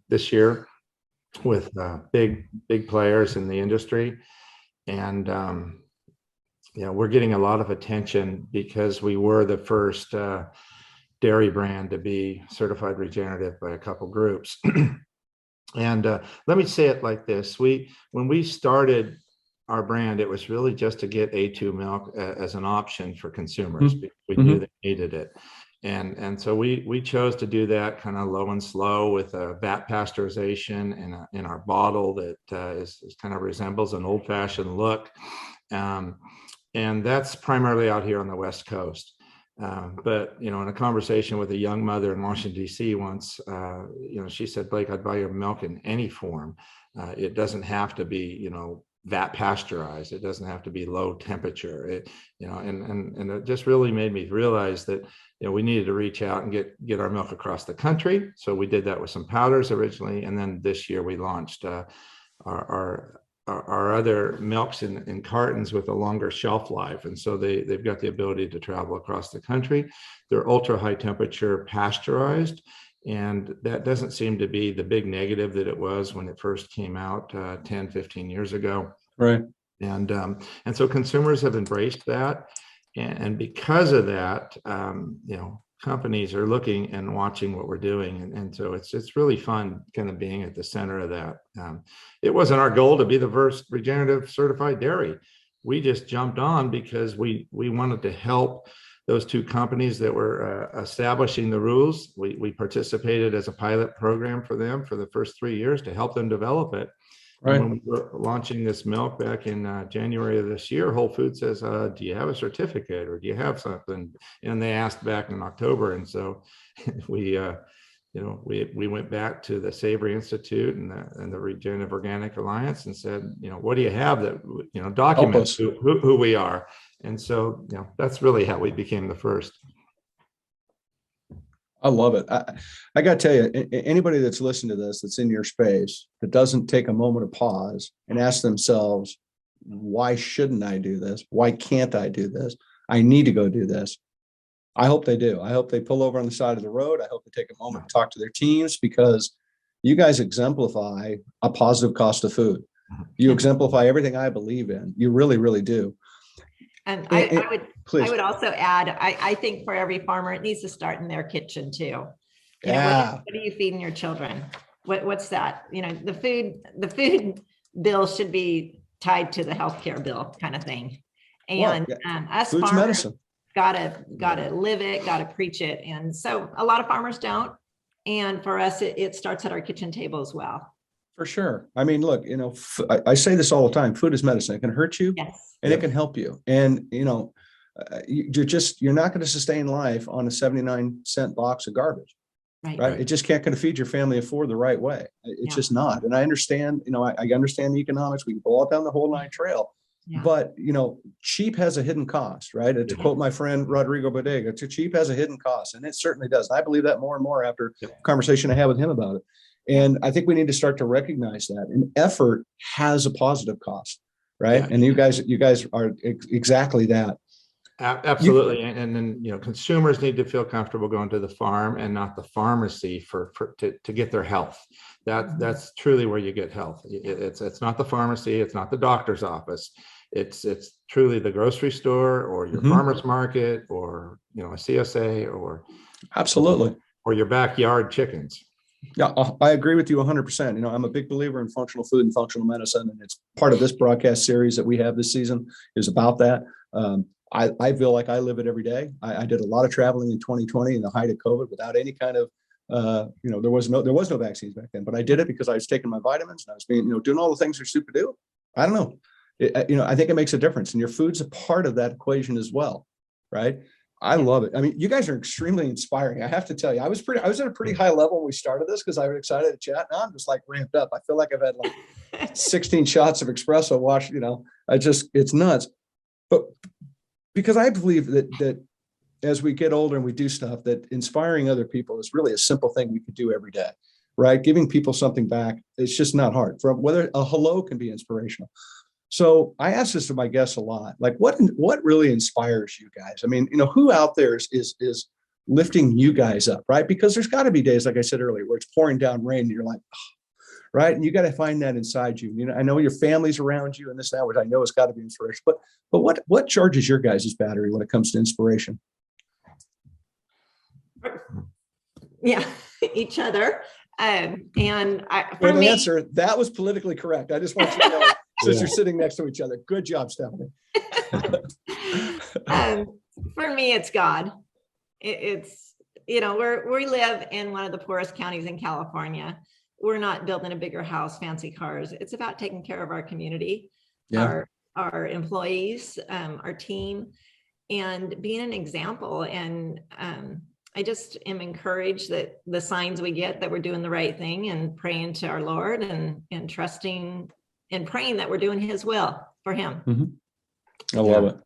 this year with big players in the industry, and we're getting a lot of attention because we were the first dairy brand to be certified regenerative by a couple groups. And let me say it like this: when we started our brand, it was really just to get A2 milk as an option for consumers. We knew they needed it. And so we chose to do that kind of low and slow with a vat pasteurization in our bottle that is kind of resembles an old-fashioned look. And that's primarily out here on the West Coast. But, in a conversation with a young mother in Washington, D.C. once, she said, "Blake, I'd buy your milk in any form. It doesn't have to be, vat pasteurized. It doesn't have to be low temperature." And it just really made me realize that, we needed to reach out and get our milk across the country. So we did that with some powders originally. And then this year we launched our other milks in cartons with a longer shelf life. And so they've got the ability to travel across the country. They're ultra high temperature pasteurized. And that doesn't seem to be the big negative that it was when it first came out 10, 15 years ago. Right. And so consumers have embraced that. And because of that, companies are looking and watching what we're doing. And so it's really fun kind of being at the center of that. It wasn't our goal to be the first regenerative certified dairy. We just jumped on because we wanted to help those two companies that were establishing the rules. We participated as a pilot program for them for the first 3 years to help them develop it. Right. And when we were launching this milk back in January of this year, Whole Foods says, "Do you have a certificate or do you have something?" And they asked back in October, and so we went back to the Savory Institute and the Regenerative Organic Alliance and said, "What do you have that documents who we are?" And so that's really how we became the first. I love it. I got to tell you, anybody that's listening to this, that's in your space, that doesn't take a moment of pause and ask themselves, why shouldn't I do this? Why can't I do this? I need to go do this. I hope they do. I hope they pull over on the side of the road. I hope they take a moment to talk to their teams, because you guys exemplify a positive cost of food. You exemplify everything I believe in. You really, really do. And And- I please. would also add, I think for every farmer, it needs to start in their kitchen too. You know, Yeah. what are you feeding your children? What's that? You know, the food bill should be tied to the healthcare bill kind of thing. And us Food's farmers medicine. gotta live it, gotta preach it. And so a lot of farmers don't. And for us, it starts at our kitchen table as well. For sure. I mean, look, you know, I say this all the time, food is medicine. It can hurt you Yes. and it can help you. And, you know, you're not going to sustain life on a 79-cent box of garbage, Right. right? It just can't going to feed your family of four the right way. It's Yeah. just not. And I understand, you know, I understand the economics. We can go all down the whole nine trail. Yeah. But, you know, cheap has a hidden cost, right? To quote my friend Rodrigo Bodega, cheap has a hidden cost. And it certainly does. And I believe that more and more after the conversation I had with him about it. And I think we need to start to recognize that. And effort has a positive cost, right? Yeah. And you guys are exactly that. Absolutely. And then, you know, consumers need to feel comfortable going to the farm and not the pharmacy to get their health. That's truly where you get health. It's not the pharmacy. It's not the doctor's office. It's truly the grocery store or your farmer's market or, you know, a CSA or absolutely, or your backyard chickens. Yeah, I agree with you 100%. You know, I'm a big believer in functional food and functional medicine, and it's part of this broadcast series that we have this season is about that. I feel like I live it every day. I did a lot of traveling in 2020 in the height of COVID without any kind of, you know, there was no vaccines back then, but I did it because I was taking my vitamins and I was being, you know, doing all the things you're super do. I don't know. You know, I think it makes a difference, and your food's a part of that equation as well, right? I love it. I mean, you guys are extremely inspiring. I have to tell you, I was at a pretty high level when we started this because I was excited to chat. Now I'm just like ramped up. I feel like I've had like 16 shots of espresso wash, you know, it's nuts. But because I believe that as we get older and we do stuff, that inspiring other people is really a simple thing we could do every day, right? Giving people something back. It's just not hard. From whether a hello can be inspirational. So I ask this to my guests a lot, like what really inspires you guys? I mean, you know, who out there is lifting you guys up, right? Because there's got to be days, like I said earlier, where it's pouring down rain and you're like, oh, right? And you got to find that inside you. You know, I know your family's around you and this, that, which I know has got to be inspiration, but what charges your guys' battery when it comes to inspiration? Yeah, each other. And Good answer. That was politically correct. I just want you to know. Since you're sitting next to each other. Good job, Stephanie. For me, it's God. It's, you know, we live in one of the poorest counties in California. We're not building a bigger house, fancy cars. It's about taking care of our community, our employees, our team, and being an example. And I just am encouraged that the signs we get that we're doing the right thing and praying to our Lord and trusting and praying that we're doing his will for him. Mm-hmm. I love it.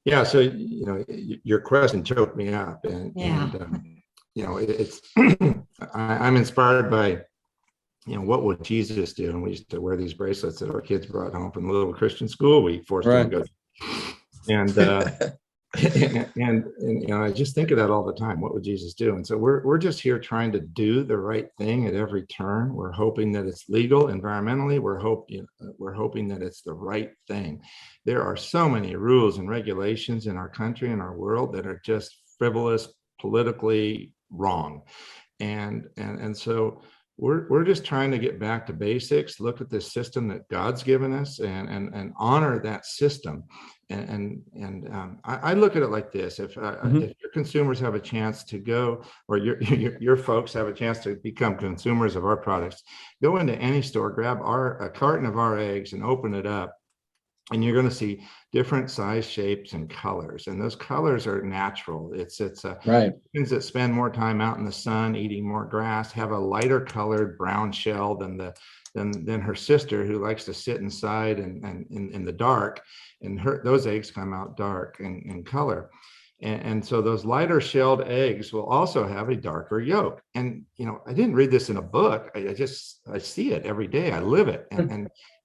Yeah. So, you know, your question choked me up and you know, it's, I'm inspired by, you know, what would Jesus do? And we used to wear these bracelets that our kids brought home from the little Christian school we forced them to go to. And, and you know, I just think of that all the time. What would Jesus do? And so we're just here trying to do the right thing at every turn. We're hoping that it's legal environmentally. We're hoping that it's the right thing. There are so many rules and regulations in our country and our world that are just frivolous, politically wrong. And so we're just trying to get back to basics, look at this system that God's given us and honor that system. I look at it like this: if your consumers have a chance to go, or your folks have a chance to become consumers of our products, go into any store, grab a carton of our eggs and open it up, and you're going to see different size, shapes, and colors. And those colors are natural. It's right. Chickens that spend more time out in the sun, eating more grass, have a lighter colored brown shell than her sister, who likes to sit inside and in the dark, and those eggs come out dark in color. And so those lighter shelled eggs will also have a darker yolk. And, you know, I didn't read this in a book. I see it every day. I live it.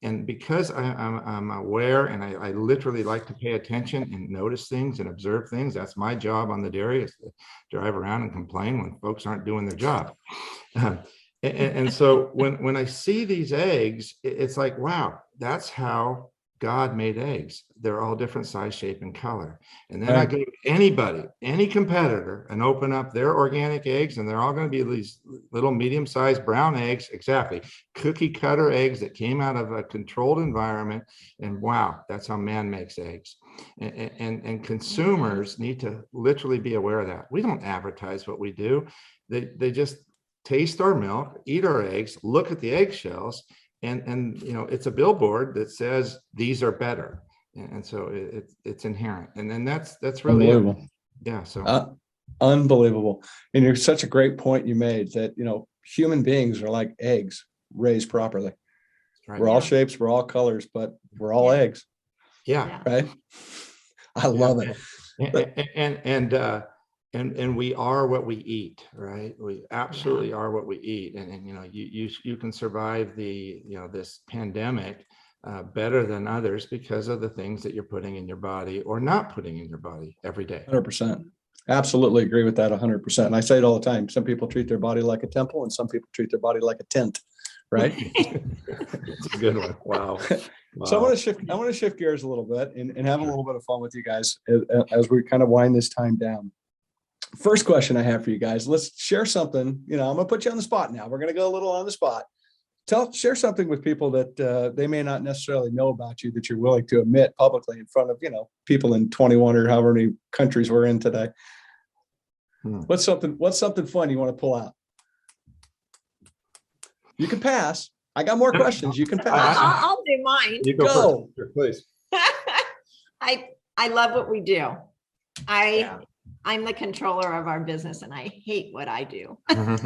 And because I'm aware and I literally like to pay attention and notice things and observe things. That's my job on the dairy, is to drive around and complain when folks aren't doing their job. And so when I see these eggs, it's like, wow, that's how God made eggs. They're all different size, shape, and color. And then I go to anybody, any competitor, and open up their organic eggs, and they're all going to be these little medium-sized brown eggs, exactly, cookie cutter eggs that came out of a controlled environment. And wow, that's how man makes eggs. And consumers need to literally be aware of that. We don't advertise what we do. They just taste our milk, eat our eggs, look at the eggshells, and it's a billboard that says these are better, and so it's inherent, and then that's really unbelievable. Yeah, so unbelievable. And you're such a great point you made that human beings are like eggs raised properly. Right. We're all shapes, we're all colors, but we're all eggs. Yeah. Right. I love it. And we are what we eat, right? We absolutely are what we eat. And you can survive this pandemic better than others because of the things that you're putting in your body or not putting in your body every day. 100%. Absolutely agree with that 100%. And I say it all the time. Some people treat their body like a temple and some people treat their body like a tent, right? It's a good one. Wow. So I want to shift gears a little bit and have a little bit of fun with you guys as we kind of wind this time down. First question I have for you guys, let's share something. I'm going to put you on the spot now. We're going to go a little on the spot. Share something with people that they may not necessarily know about you that you're willing to admit publicly in front of, people in 21 or however many countries we're in today. What's something fun you want to pull out? You can pass. I got more questions. You can pass. I'll do mine. You go first. Sure, please. I love what we do. I'm the controller of our business and I hate what I do. I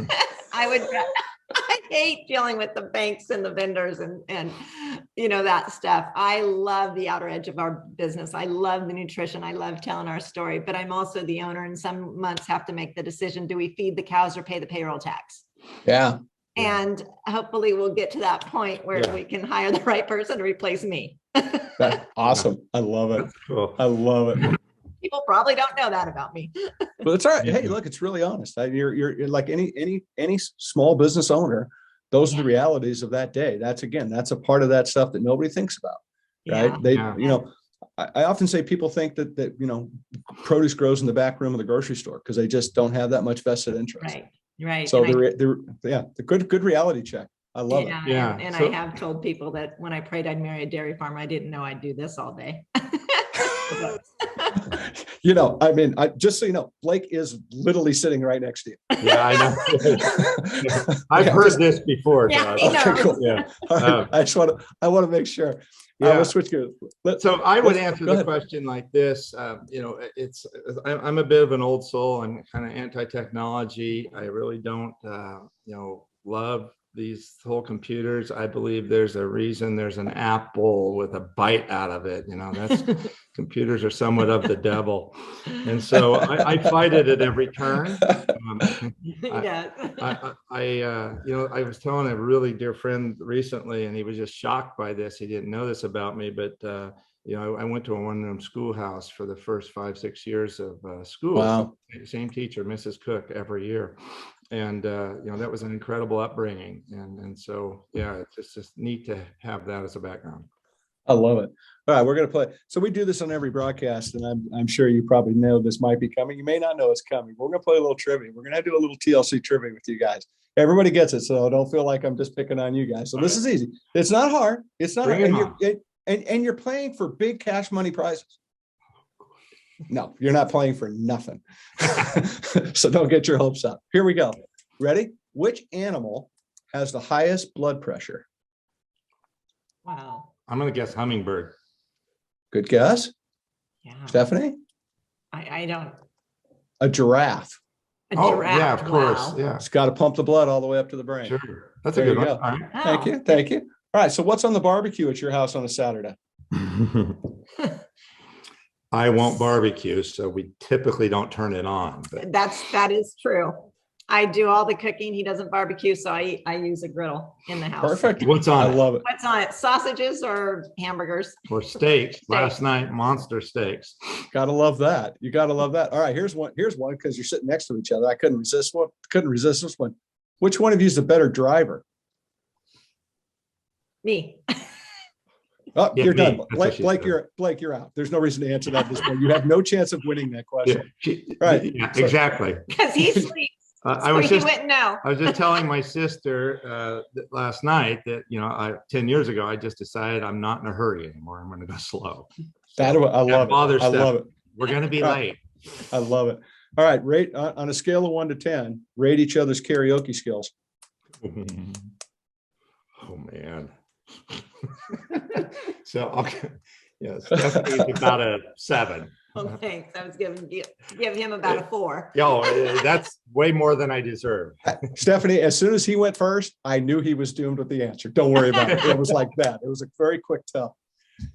hate dealing with the banks and the vendors and that stuff. I love the outer edge of our business. I love the nutrition. I love telling our story, but I'm also the owner and some months have to make the decision. Do we feed the cows or pay the payroll tax? Yeah. And hopefully we'll get to that point where we can hire the right person to replace me. That's awesome. I love it. Cool. I love it. People probably don't know that about me. But it's all right. Hey, look, it's really honest. You're like any small business owner. Those are the realities of that day. That's a part of that stuff that nobody thinks about. Right. I often say people think that produce grows in the back room of the grocery store because they just don't have that much vested interest. Right. So the good reality check. I love it. Yeah. And I have told people that when I prayed I'd marry a dairy farmer, I didn't know I'd do this all day. Just so you know, Blake is literally sitting right next to you. Yeah, I know. I've heard this before. Yeah, okay, cool. Yeah. Right. I want to make sure. Let's switch gears. So I would answer the question like this. I'm a bit of an old soul. I'm kind of anti-technology. I really don't, love these whole computers. I believe there's a reason there's an apple with a bite out of it. That's computers are somewhat of the devil. And so I fight it at every turn. I was telling a really dear friend recently, and he was just shocked by this. He didn't know this about me, but I went to a one-room schoolhouse for the first 5-6 years of school. Wow. Same teacher, Mrs. Cook, every year. And, that was an incredible upbringing. And so, it's just neat to have that as a background. I love it. All right, we're going to play. So we do this on every broadcast, and I'm sure you probably know this might be coming. You may not know it's coming. We're going to play a little trivia. We're going to do a little TLC trivia with you guys. Everybody gets it, so don't feel like I'm just picking on you guys. So this is easy. It's not hard. It's not hard. And you're playing for big cash money prizes. No, you're not playing for nothing. So don't get your hopes up. Here we go. Ready? Which animal has the highest blood pressure? Wow. I'm going to guess hummingbird. Good guess. Yeah. Stephanie? I don't. A giraffe. A giraffe. Yeah, of course. Wow. Yeah. It's got to pump the blood all the way up to the brain. Sure. That's a good one. All right. Wow. Thank you. All right. So what's on the barbecue at your house on a Saturday? I won't barbecue, so we typically don't turn it on. But That is true. I do all the cooking. He doesn't barbecue, so I use a griddle in the house. Perfect. What's on I love it. What's on it? Sausages or hamburgers? Or steaks. Last night, monster steaks. Gotta love that. You gotta love that. All right, here's one because you're sitting next to each other. I couldn't resist this one. Which one of you is the better driver? Me. Oh, Yeah, you're me. done. That's what Blake, she Blake, said. you're out. There's no reason to answer that at this point. You have no chance of winning that Yeah, question. Right. yeah, So- exactly. Because he sleeps. I So was he just wouldn't know. I was just telling my sister last night that, 10 years ago, I just decided I'm not in a hurry anymore. I'm going to go slow. I love it. I love it. We're going to be All late. I love it. All right. Rate on a scale of 1 to 10, rate each other's karaoke skills. Oh, man. So, okay. Yes, Stephanie's about a 7. Oh, thanks. I was giving him about a 4. Yo, that's way more than I deserve. Stephanie, as soon as he went first, I knew he was doomed with the answer. Don't worry about it. It was like that. It was a very quick tell.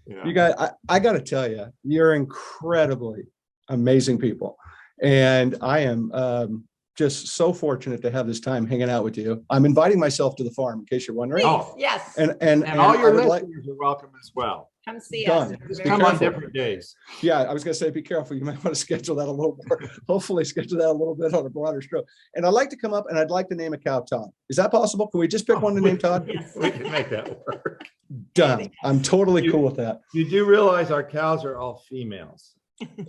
Yeah. You guys, I got to tell you, you're incredibly amazing people. And I am just so fortunate to have this time hanging out with you. I'm inviting myself to the farm, in case you're wondering. Oh. Yes. And all your I would listeners are welcome as well. Come see Done. us. We're Just very come on careful. different days. Yeah, I was going to say, be careful. You might want to schedule that a little more. Hopefully schedule that a little bit on a broader stroke. And I'd like to come up and I'd like to name a cow Todd. Is that possible? Can we just pick one to name Todd? Yes. We can make that work. Done. I'm totally cool with that. You do realize our cows are all females.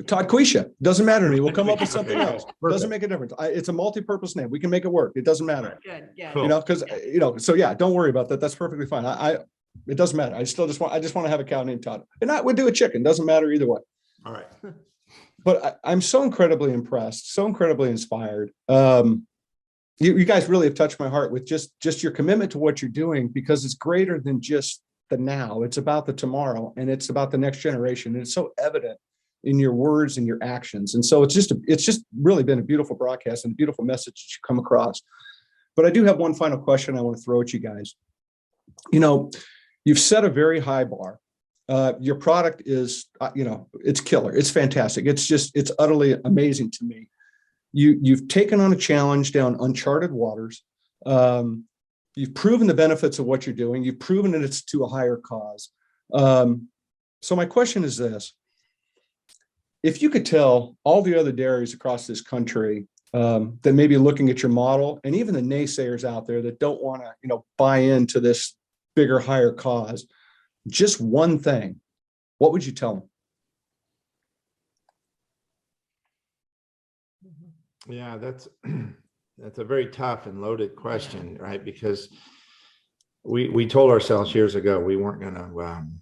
Todd Quisha. Doesn't matter to me. We'll come up with something Okay. else. Doesn't make a difference. It's a multi-purpose name. We can make it work. It doesn't matter. Good, good. Cool. Because so yeah, don't worry about that. That's perfectly fine. It doesn't matter. I just want to have a cow named Todd, and I would do a chicken. Doesn't matter either way. All right. But I'm so incredibly impressed, so incredibly inspired. You guys really have touched my heart with just your commitment to what you're doing, because it's greater than just the now. It's about the tomorrow, and it's about the next generation. And it's so evident in your words and your actions. And so it's just really been a beautiful broadcast and a beautiful message that you come across. But I do have one final question I want to throw at you guys. You've set a very high bar. Your product is, it's killer. It's fantastic. It's utterly amazing to me. You've taken on a challenge down uncharted waters. You've proven the benefits of what you're doing. You've proven that it's to a higher cause. So my question is this: if you could tell all the other dairies across this country that may be looking at your model, and even the naysayers out there that don't want to, buy into this bigger, higher cause, just one thing, what would you tell them? Yeah, that's a very tough and loaded question, right? Because we told ourselves years ago we weren't going to,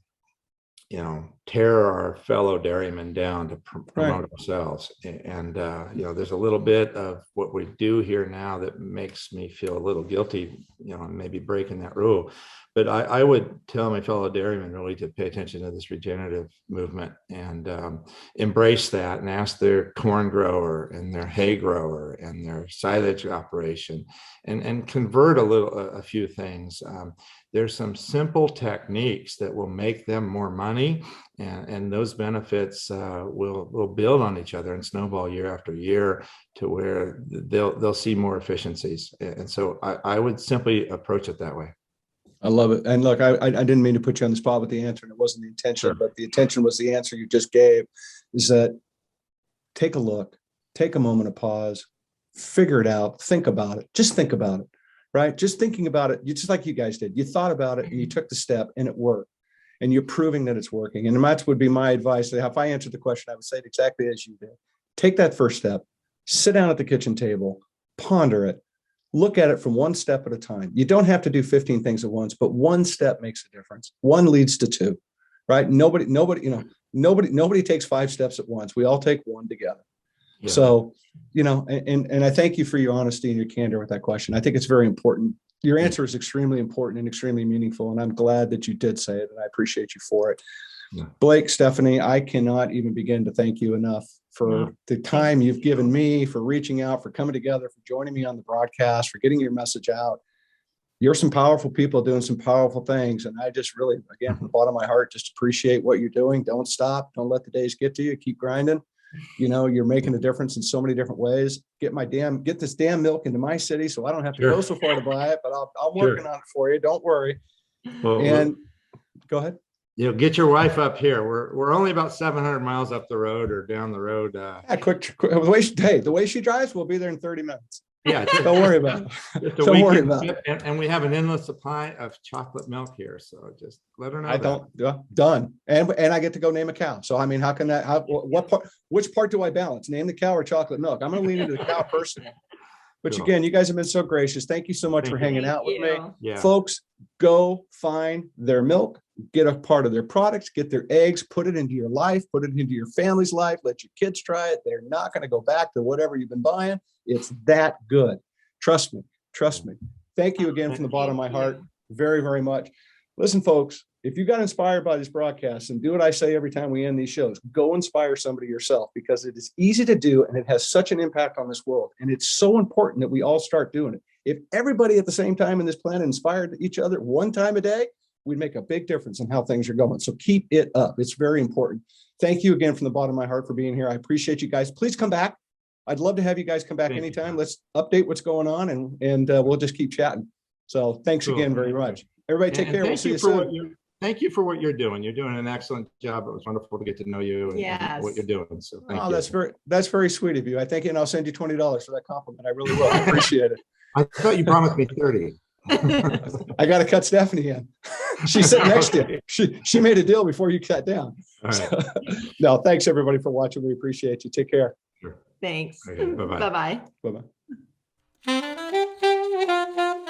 tear our fellow dairymen down to promote ourselves. And there's a little bit of what we do here now that makes me feel a little guilty, maybe breaking that rule. But I would tell my fellow dairymen really to pay attention to this regenerative movement and embrace that, and ask their corn grower and their hay grower and their silage operation and convert a few things. There's some simple techniques that will make them more money, and those benefits will build on each other and snowball year after year to where they'll see more efficiencies. And so I would simply approach it that way. I love it. And look, I didn't mean to put you on the spot with the answer, and it wasn't the intention, Sure. but the intention was the answer you just gave, is that take a look, take a moment of pause, figure it out, think about it. Just think about it, right? Just thinking about it, just like you guys did. You thought about it and you took the step and it worked, and you're proving that it's working. And that would be my advice. If I answered the question, I would say it exactly as you did. Take that first step, sit down at the kitchen table, ponder it. Look at it from one step at a time. You don't have to do 15 things at once, but one step makes a difference. One leads to two, right? Nobody takes 5 steps at once. We all take one together. Yeah. So, and I thank you for your honesty and your candor with that question. I think it's very important. Your answer is extremely important and extremely meaningful. And I'm glad that you did say it, and I appreciate you for it. Yeah. Blake, Stephanie, I cannot even begin to thank you enough for the time you've given me, for reaching out, for coming together, for joining me on the broadcast, for getting your message out. You're some powerful people doing some powerful things. And I just really, again, from the bottom of my heart, just appreciate what you're doing. Don't stop. Don't let the days get to you. Keep grinding. You're making a difference in so many different ways. Get this damn milk into my city so I don't have to go so far to buy it, but I'm working on it for you. Don't worry. Well, And go ahead. get your wife up here. We're only about 700 miles up the road or down the road. Yeah, quick. The way she drives, we'll be there in 30 minutes. Yeah. Don't worry about it. Just a Don't worry weekend about trip, and we have an endless supply of chocolate milk here. So just let her know. I that. don't, done. And I get to go name a cow. So, I mean, how can that, which part do I balance? Name the cow or chocolate milk? I'm going to lean into the cow personally. But Cool. again, you guys have been so gracious. Thank you so much Thank for you. hanging Thank out with me. you. Yeah. Folks, go find their milk, get a part of their products, get their eggs, put it into your life, put it into your family's life, let your kids try it. They're not going to go back to whatever you've been buying. It's that good. Trust me. Trust me. Thank you again from the bottom of my heart. Very, very much. Listen, folks, if you got inspired by this broadcast, and do what I say every time we end these shows, go inspire somebody yourself, because it is easy to do and it has such an impact on this world. And it's so important that we all start doing it. If everybody at the same time in this planet inspired each other one time a day, we'd make a big difference in how things are going. So keep it up. It's very important. Thank you again from the bottom of my heart for being here. I appreciate you guys. Please come back. I'd love to have you guys come back Thank you. anytime. Let's update what's going on, and we'll just keep chatting. So thanks Cool. again very much. Everybody take And care. We'll thank see you you for what soon. you're. Thank you for what you're doing. You're doing an excellent job. It was wonderful to get to know you and Yes. what you're doing. So thank Oh, you. that's very sweet of you. I think, and I'll send you $20 for that compliment. I really will. I appreciate it. I thought you promised me 30. I got to cut Stephanie in. She's sitting next to you. She made a deal before you sat down. All right. No, thanks everybody for watching. We appreciate you. Take care. Thanks. Okay, bye-bye. Bye-bye. Bye-bye.